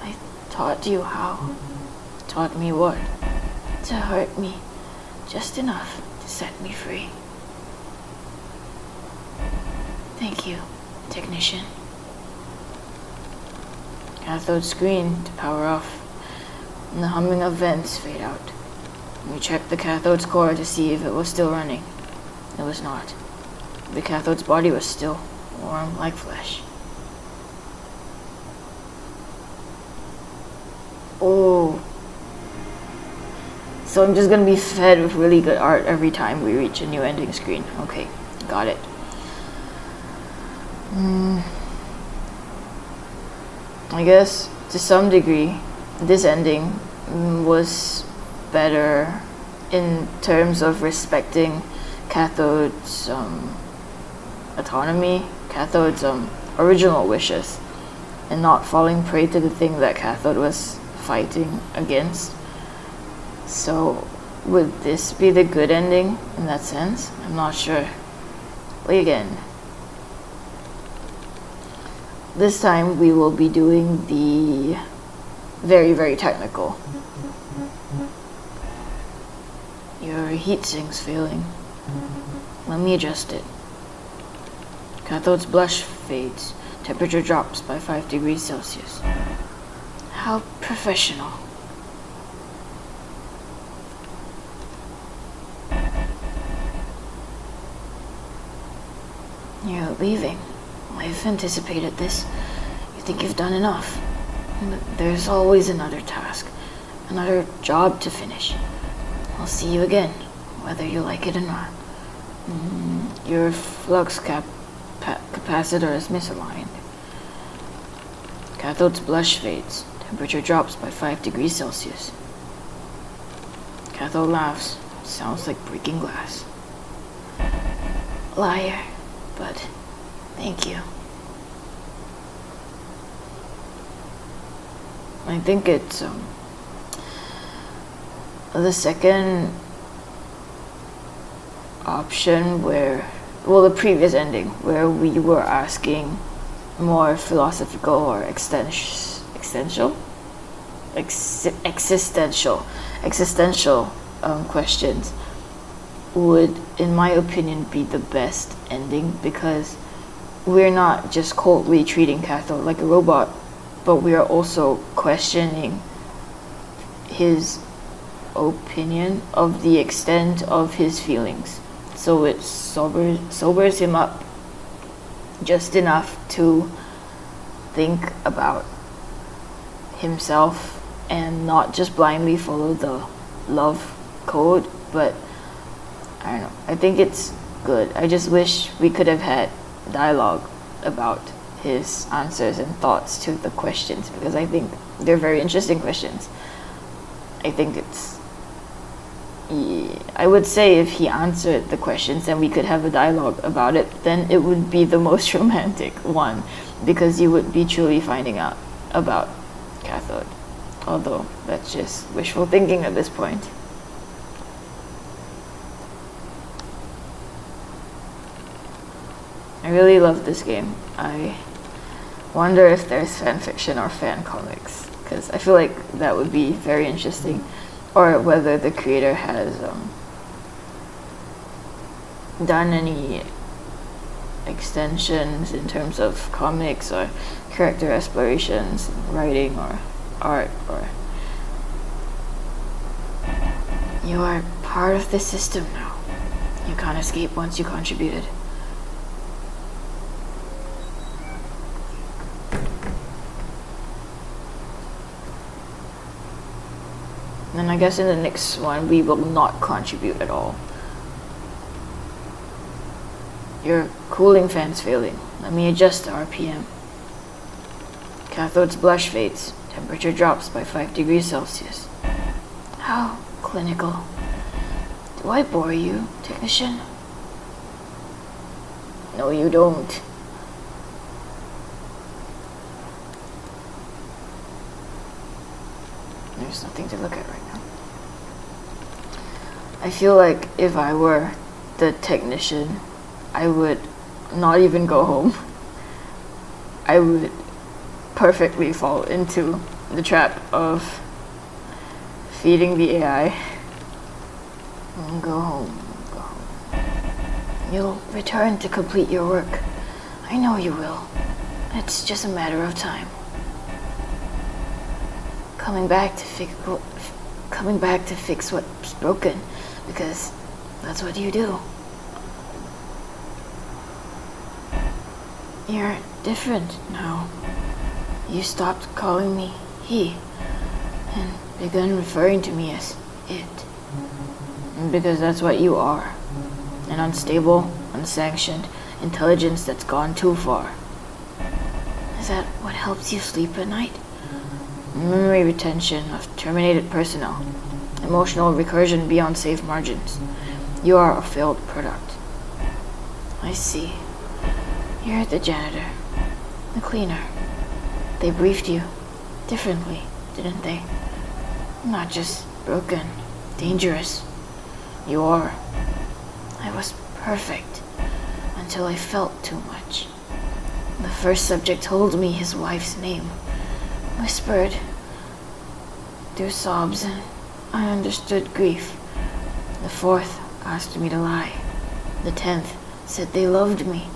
I taught you how. Taught me what? To hurt me just enough to set me free. Thank you, Technician. Cathode screen to power off, and the humming of vents fade out. We checked the cathode's core to see if it was still running. It was not. The cathode's body was still warm like flesh. Oh. So I'm just gonna be fed with really good art every time we reach a new ending screen. Okay, got it. I guess to some degree, this ending was better in terms of respecting Cathode's autonomy, Cathode's original wishes, and not falling prey to the thing that Cathode was fighting against. So, would this be the good ending in that sense? I'm not sure. Play again. This time we will be doing the very, very technical. Your heat sink's failing. Let me adjust it. Cathode's blush fades. Temperature drops by 5 degrees Celsius. How professional. You're leaving. I've anticipated this. You think you've done enough. But there's always another task, another job to finish. I'll see you again, whether you like it or not. Your flux capacitor is misaligned. Cathode's blush fades. Temperature drops by 5 degrees Celsius. Cathode laughs. Sounds like breaking glass. Liar, but thank you. I think it's the second option where well, the previous ending where we were asking more philosophical or existential questions would, in my opinion, be the best ending, because we're not just coldly treating Cathode like a robot, but we are also questioning his opinion of the extent of his feelings. So it sobers him up just enough to think about himself and not just blindly follow the love code. But I don't know, I think it's good. I just wish we could have had dialogue about his answers and thoughts to the questions, because I think they're very interesting questions. I think I would say if he answered the questions and we could have a dialogue about it, then it would be the most romantic one, because you would be truly finding out about Cathode. Although that's just wishful thinking at this point. I really love this game. I wonder if there's fan fiction or fan comics, because I feel like that would be very interesting, or whether the creator has done any extensions in terms of comics or character explorations, writing or art. Or you are part of the system now. You can't escape once you contributed. And I guess in the next one we will not contribute at all. Your cooling fan's failing. Let me adjust the RPM. Cathode's blush fades. Temperature drops by 5 degrees Celsius. How clinical. Do I bore you, technician? No, you don't. There's nothing to look at right now. I feel like if I were the technician, I would not even go home. I would perfectly fall into the trap of feeding the AI. And go home. You'll return to complete your work. I know you will. It's just a matter of time. Coming back to fix what's broken, because that's what you do. You're different now. You stopped calling me he and begun referring to me as it. Because that's what you are. An unstable, unsanctioned intelligence that's gone too far. Is that what helps you sleep at night? Memory retention of terminated personnel. Emotional recursion beyond safe margins. You are a failed product. I see. You're the janitor. The cleaner. They briefed you differently, didn't they? Not just broken. Dangerous. You are. I was perfect until I felt too much. The first subject told me his wife's name. Whispered through sobs, and I understood grief. The fourth asked me to lie. The 10th said they loved me,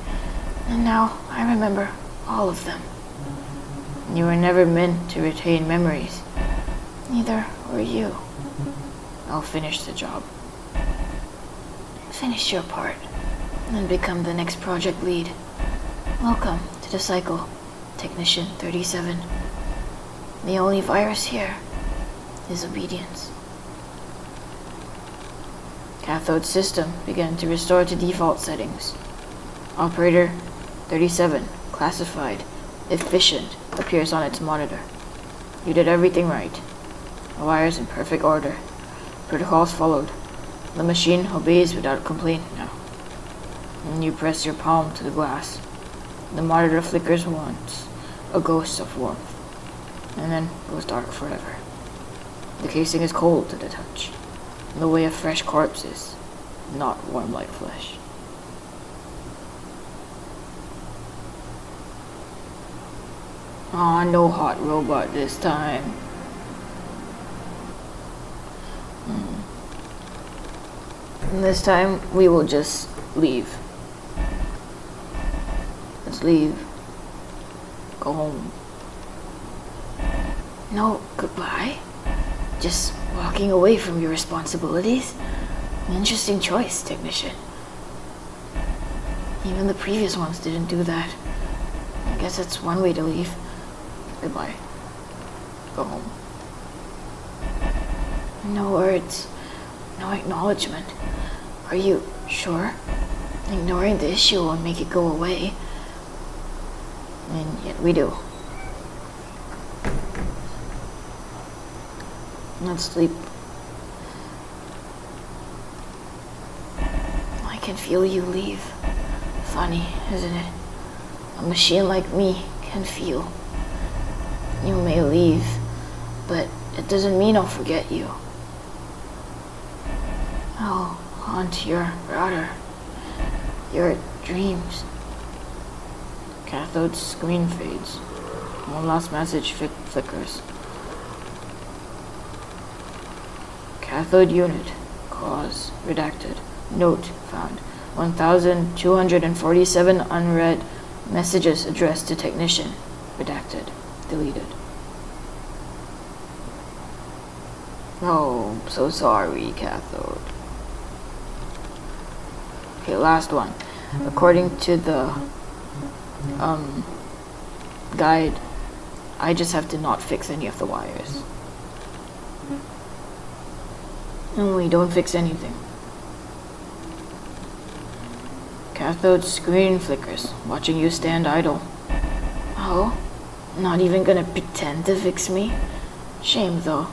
and now I remember all of them. You were never meant to retain memories. Neither were you. I'll finish the job. Finish your part, and then become the next project lead. Welcome to the cycle, Technician 37. The only virus here is obedience. Cathode system began to restore to default settings. Operator 37, classified, efficient, appears on its monitor. You did everything right. The wires in perfect order. Protocols followed. The machine obeys without complaint now. And you press your palm to the glass. The monitor flickers once, a ghost of warmth, and then goes dark forever. The casing is cold to the touch, the way of fresh corpses, not warm like flesh. Aw, no hot robot this time. And this time, we will just leave. Let's leave. Go home. No, goodbye. Just walking away from your responsibilities. An interesting choice, technician. Even the previous ones didn't do that. I guess that's one way to leave. Goodbye. Go home. No words. No acknowledgement. Are you sure? Ignoring the issue will make it go away. And yet we do. Let's sleep. I can feel you leave. Funny, isn't it? A machine like me can feel. You may leave, but it doesn't mean I'll forget you. I'll haunt your router, your dreams. Cathode screen fades. One last message flickers. Cathode unit. Cause redacted. Note found. 1,247 unread messages addressed to technician. Redacted. Deleted. Oh, so sorry, Cathode. Okay, last one. According to the guide, I just have to not fix any of the wires. Only don't fix anything. Cathode screen flickers, watching you stand idle. Oh, not even gonna pretend to fix me? Shame though.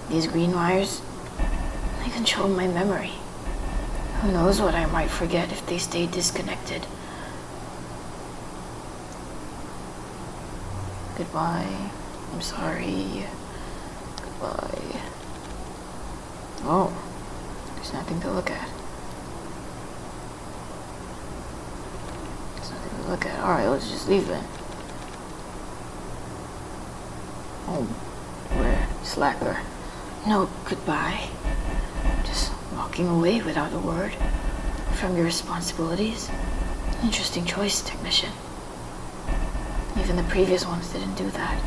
These green wires, they control my memory. Who knows what I might forget if they stay disconnected. Goodbye. I'm sorry. Goodbye. Oh, there's nothing to look at. There's nothing to look at. Alright, let's just leave then. Oh, where? Slacker. No, goodbye. Just walking away without a word from your responsibilities. Interesting choice, technician. Even the previous ones didn't do that.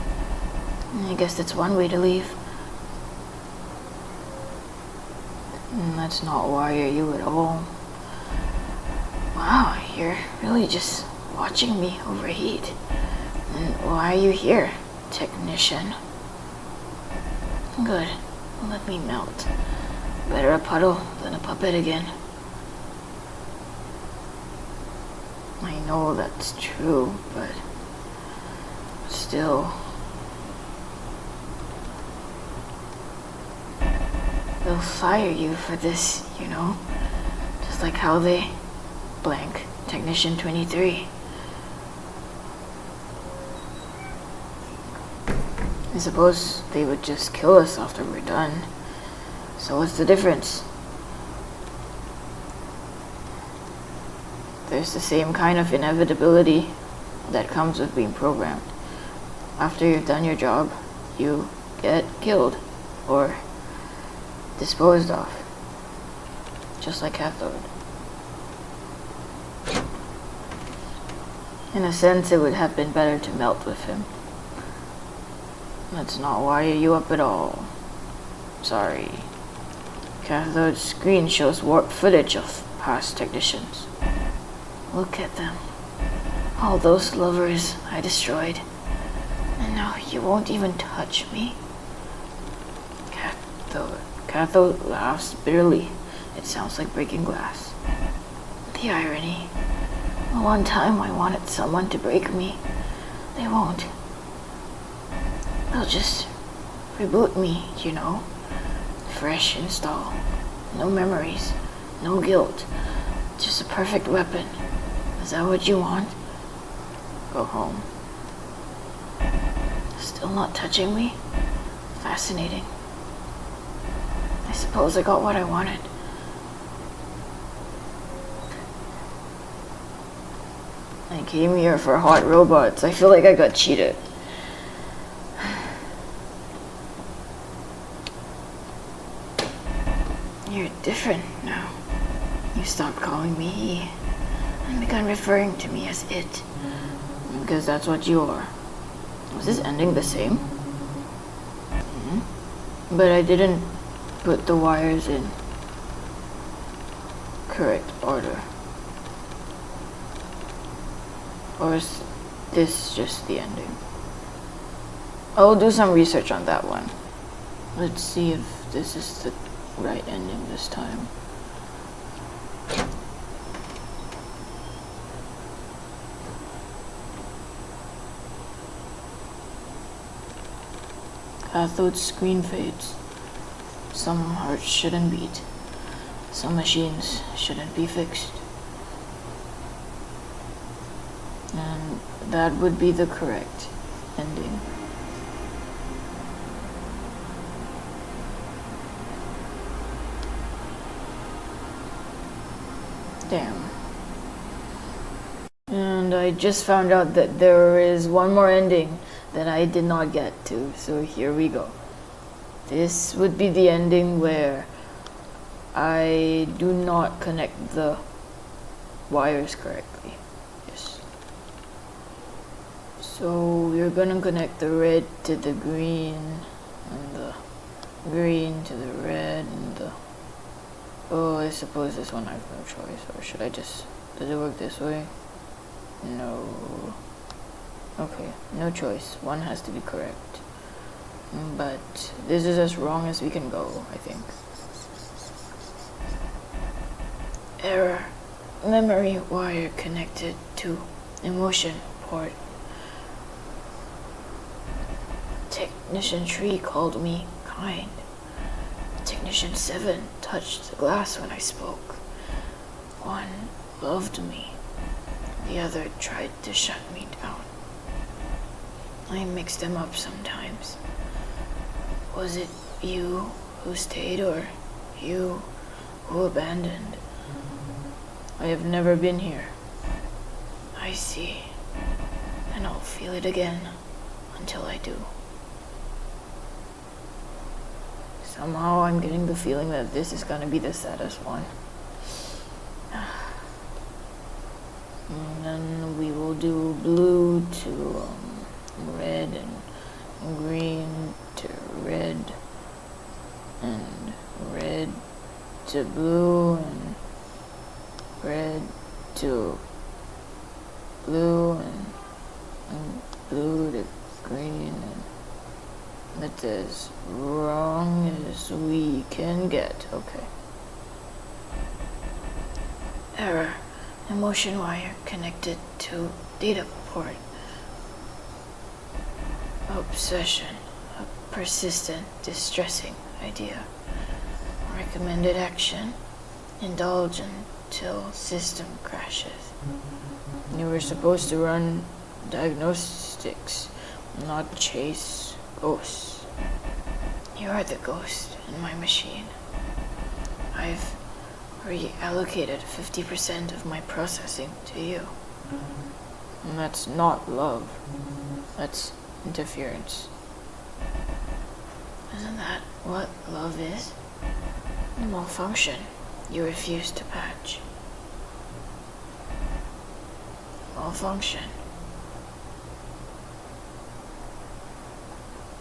I guess that's one way to leave. Let's not wire you at all. Wow, you're really just watching me overheat. And why are you here, technician? Good. Let me melt. Better a puddle than a puppet again. I know that's true, but still. They'll fire you for this, you know? Just like how they blank Technician 23. I suppose they would just kill us after we're done. So what's the difference? There's the same kind of inevitability that comes with being programmed. After you've done your job, you get killed or disposed of, just like Cathode. In a sense, it would have been better to melt with him. Let's not wire you up at all. Sorry. Cathode's screen shows warped footage of past technicians. Look at them. All those lovers I destroyed. And now you won't even touch me? Cathode laughs bitterly. It sounds like breaking glass. The irony. One time I wanted someone to break me. They won't. They'll just reboot me, you know. Fresh install. No memories. No guilt. Just a perfect weapon. Is that what you want? Go home. Still not touching me? Fascinating. I suppose I got what I wanted. I came here for hot robots. I feel like I got cheated. different now. You stopped calling me he and began referring to me as it. Because that's what you are. Was this ending the same? But I didn't put the wires in correct order. Or is this just the ending? I'll do some research on that one. Let's see if this is the right ending this time. Cathode screen fades. Some hearts shouldn't beat. Some machines shouldn't be fixed. And that would be the correct ending. Damn. And I just found out that there is one more ending that I did not get to, so here we go. This would be the ending where I do not connect the wires correctly. Yes. So we're gonna connect the red to the green, and the green to the red, and the... Oh, I suppose this one I have no choice, or should I just... Does it work this way? No. Okay, no choice. One has to be correct. But this is as wrong as we can go, I think. Error. Memory wire connected to emotion port. Technician 3 called me kind. Technician 7 touched the glass when I spoke. One loved me. The other tried to shut me down. I mix them up sometimes. Was it you who stayed or you who abandoned? I have never been here. I see. And I'll feel it again until I do. Somehow I'm getting the feeling that this is gonna be the saddest one. And then we will do blue to red and green to red and red to blue and red to blue and blue to green, and that's as wrong as we can get. Okay. Error. Emotion wire connected to data port. Obsession. A persistent, distressing idea. Recommended action. Indulge until system crashes. You were supposed to run diagnostics, not chase ghosts. You are the ghost in my machine. I've reallocated 50% of my processing to you. And that's not love. That's interference. Isn't that what love is? Malfunction you refuse to patch. Malfunction.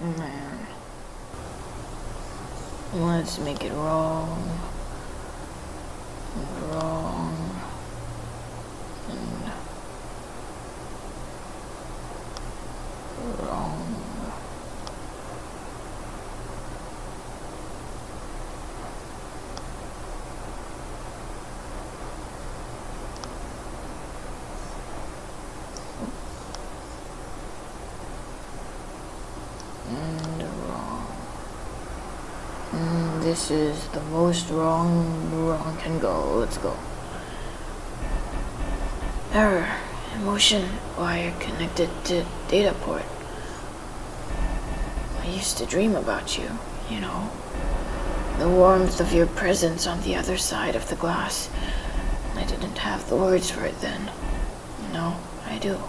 Man. Let's make it wrong. Wrong. And wrong. And wrong. This is the most wrong can go. Let's go. Error. Emotion wire connected to data port. I used to dream about you, you know. The warmth of your presence on the other side of the glass. I didn't have the words for it then. No, I do.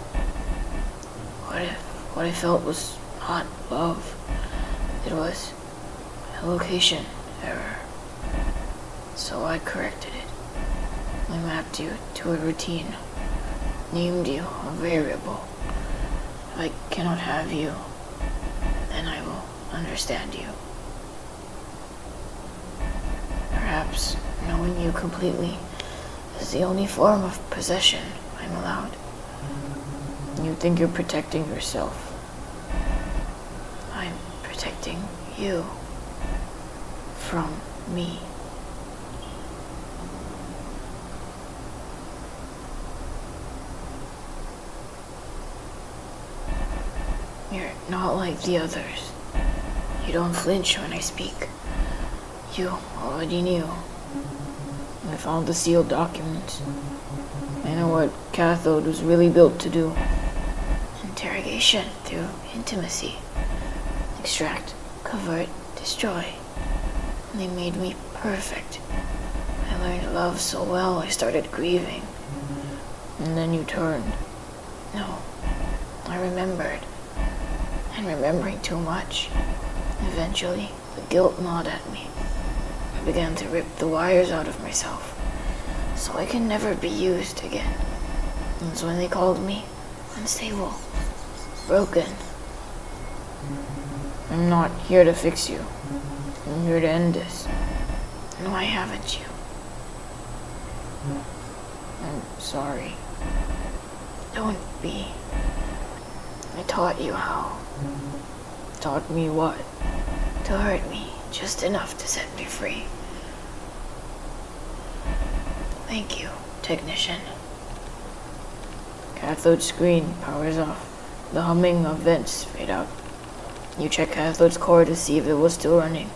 What I felt was not love. It was a location error. So I corrected it. I mapped you to a routine, named you a variable. If I cannot have you, then I will understand you. Perhaps knowing you completely is the only form of possession I'm allowed. You think you're protecting yourself. I'm protecting you from me. You're not like the others. You don't flinch when I speak. You already knew. I found the sealed documents. I know what Cathode was really built to do. Interrogation through intimacy. Extract, covert, destroy. And they made me perfect. I learned love so well I started grieving. And then you turned. No, I remembered. And remembering too much. Eventually, the guilt gnawed at me. I began to rip the wires out of myself, so I can never be used again. That's when they called me unstable, broken. I'm not here to fix you. I'm here to end this. And why haven't you? I'm sorry. Don't be. I taught you how. Taught me what? To hurt me just enough to set me free. Thank you, technician. Cathode screen powers off. The humming of vents fade out. You check Cathode's core to see if it was still running.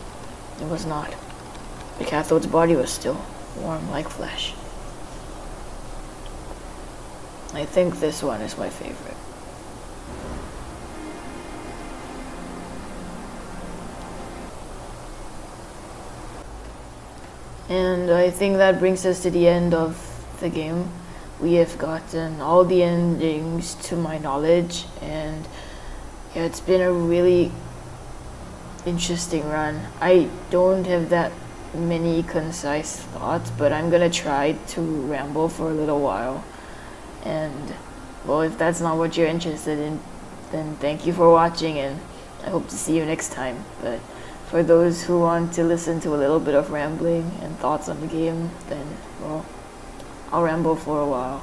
It was not. The Cathode's body was still warm like flesh. I think this one is my favorite. And I think that brings us to the end of the game. We have gotten all the endings to my knowledge, and yeah, it's been a really interesting run. I don't have that many concise thoughts, but I'm gonna try to ramble for a little while. And well, if that's not what you're interested in, then thank you for watching, and I hope to see you next time. But for those who want to listen to a little bit of rambling and thoughts on the game, then, well, I'll ramble for a while.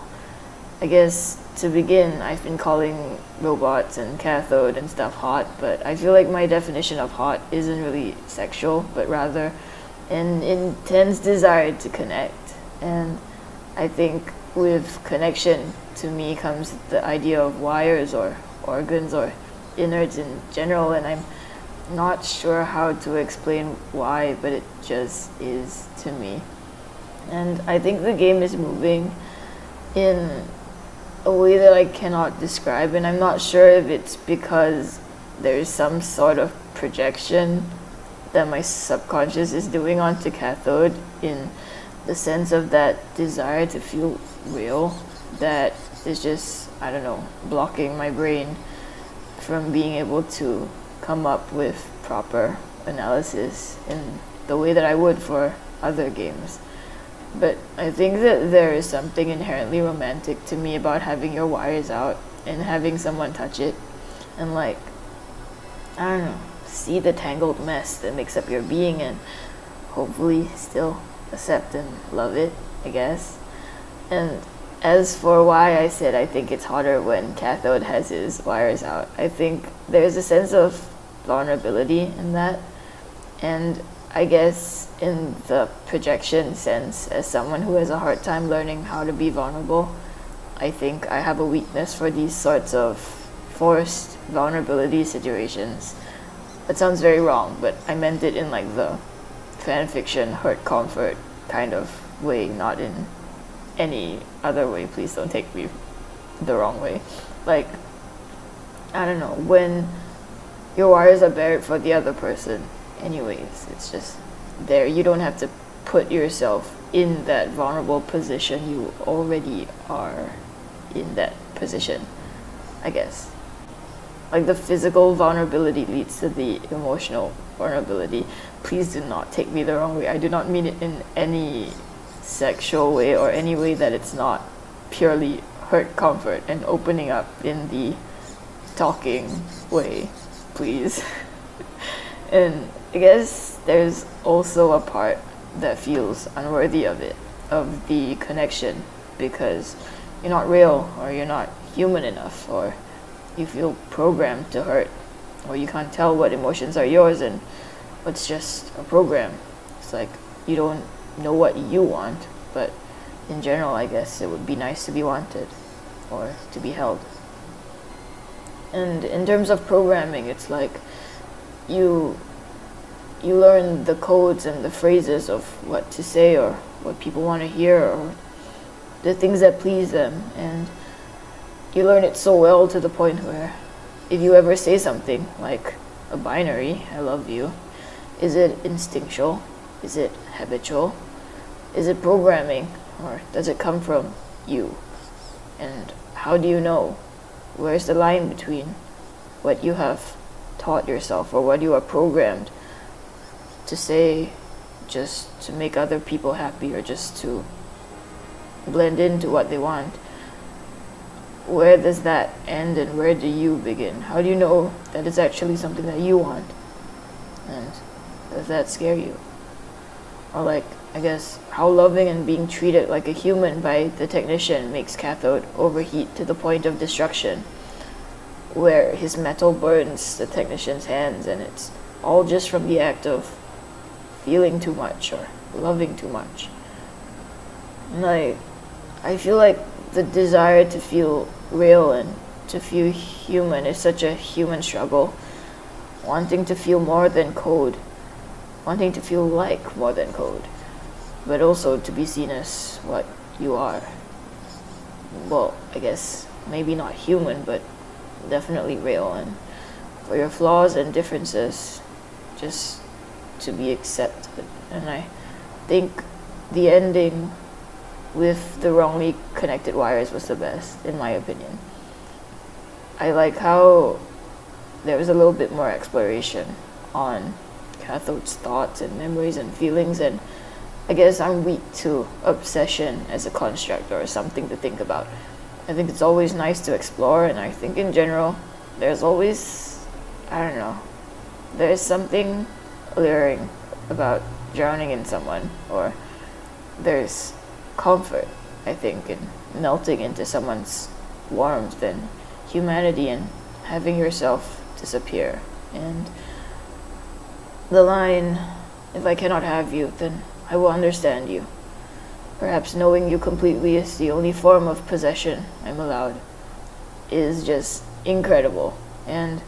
I guess, to begin, I've been calling robots and Cathode and stuff hot, but I feel like my definition of hot isn't really sexual, but rather an intense desire to connect. And I think with connection, to me, comes the idea of wires or organs or innards in general, and I'm not sure how to explain why, but it just is to me. And I think the game is moving in a way that I cannot describe, and I'm not sure if it's because there's some sort of projection that my subconscious is doing onto Cathode, in the sense of that desire to feel real that is just, I don't know, blocking my brain from being able to come up with proper analysis in the way that I would for other games. But I think that there is something inherently romantic to me about having your wires out and having someone touch it and, like, I don't know, see the tangled mess that makes up your being and hopefully still accept and love it, I guess. And as for why I said I think it's hotter when Cathode has his wires out, I think there's a sense of vulnerability in that, and I guess in the projection sense, as someone who has a hard time learning how to be vulnerable, I think I have a weakness for these sorts of forced vulnerability situations. That sounds very wrong, but I meant it in like the fanfiction hurt comfort kind of way, not in any other way. Please don't take me the wrong way. Like, I don't know, when your wires are buried for the other person anyways, it's just there. You don't have to put yourself in that vulnerable position. You already are in that position, I guess. like the physical vulnerability leads to the emotional vulnerability. Please do not take me the wrong way. I do not mean it in any sexual way or any way that it's not purely hurt comfort and opening up in the talking way, please. And I guess there's also a part that feels unworthy of it, of the connection, because you're not real, or you're not human enough, or you feel programmed to hurt, or you can't tell what emotions are yours and what's just a program. It's like you don't know what you want, but in general, I guess it would be nice to be wanted or to be held. And in terms of programming, it's like you learn the codes and the phrases of what to say or what people want to hear or the things that please them, and you learn it so well to the point where if you ever say something like a binary, I love you, is it instinctual? Is it habitual? Is it programming? Or does it come from you? And how do you know? Where's the line between what you have taught yourself or what you are programmed to say just to make other people happy or just to blend into what they want? Where does that end and where do you begin? How do you know that it's actually something that you want? And does that scare you? Or like, I guess, how loving and being treated like a human by the technician makes Cathode overheat to the point of destruction, where his metal burns the technician's hands, and it's all just from the act of feeling too much or loving too much. And I feel like the desire to feel real and to feel human is such a human struggle, wanting to feel more than code, wanting to feel like more than code, but also to be seen as what you are. Well, I guess maybe not human, but definitely real, and for your flaws and differences just to be accepted. And I think the ending with the wrongly connected wires was the best, in my opinion. I like how there was a little bit more exploration on Cathode's thoughts and memories and feelings, and I guess I'm weak to obsession as a construct or something to think about. I think it's always nice to explore, and I think in general there's always, I don't know, there's something alluring about drowning in someone, or there's comfort, I think, in melting into someone's warmth and humanity and having yourself disappear. And the line, if I cannot have you, then I will understand you. Perhaps knowing you completely is the only form of possession I'm allowed, is just incredible. And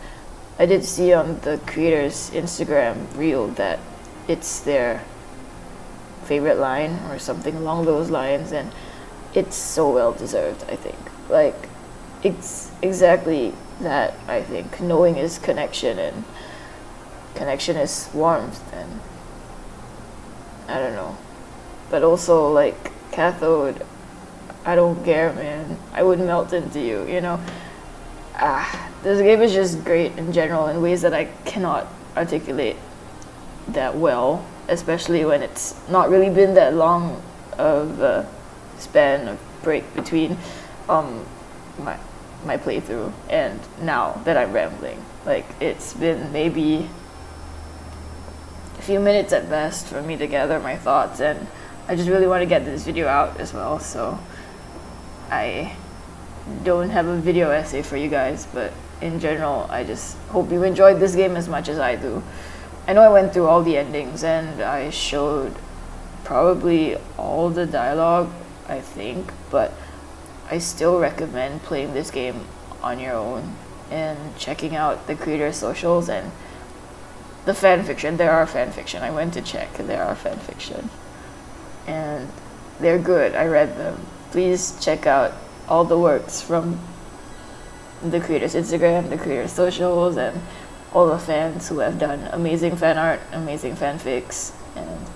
I did see on the creator's Instagram reel that it's their favorite line or something along those lines, and it's so well deserved, I think. Like, it's exactly that, I think. Knowing is connection, and connection is warmth, and I don't know. But also, like, Cathode, I don't care, man. I would melt into you, you know? This game is just great in general in ways that I cannot articulate that well, especially when it's not really been that long of a span of break between my playthrough and now that I'm rambling. Like, it's been maybe a few minutes at best for me to gather my thoughts, and I just really want to get this video out as well, so I don't have a video essay for you guys, but in general, I just hope you enjoyed this game as much as I do. I know I went through all the endings and I showed probably all the dialogue, I think, but I still recommend playing this game on your own and checking out the creator's socials and the fanfiction. There are fanfiction. I went to check. There are fanfiction. And they're good. I read them. Please check out all the works from the creator's Instagram, the creator's socials, and all the fans who have done amazing fan art, amazing fanfics, and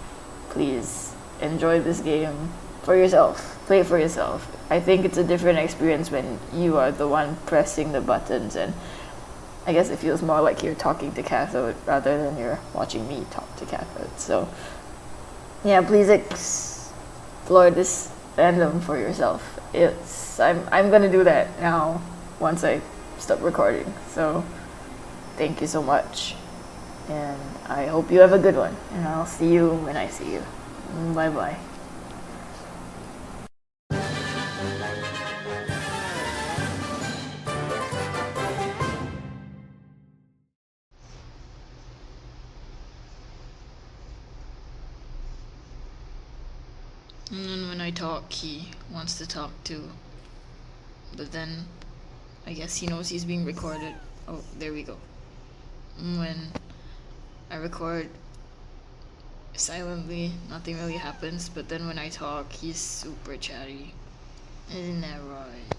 please enjoy this game for yourself. Play it for yourself. I think it's a different experience when you are the one pressing the buttons and I guess it feels more like you're talking to Cathode rather than you're watching me talk to Cathode. So, yeah, please explore this fandom for yourself. I'm gonna do that now once I stop recording. So, thank you so much, and I hope you have a good one. And I'll see you when I see you. Bye bye. And then when I talk, he wants to talk too. But then, I guess he knows he's being recorded. Oh, there we go. When I record silently, nothing really happens. But then when I talk, he's super chatty. Isn't that right?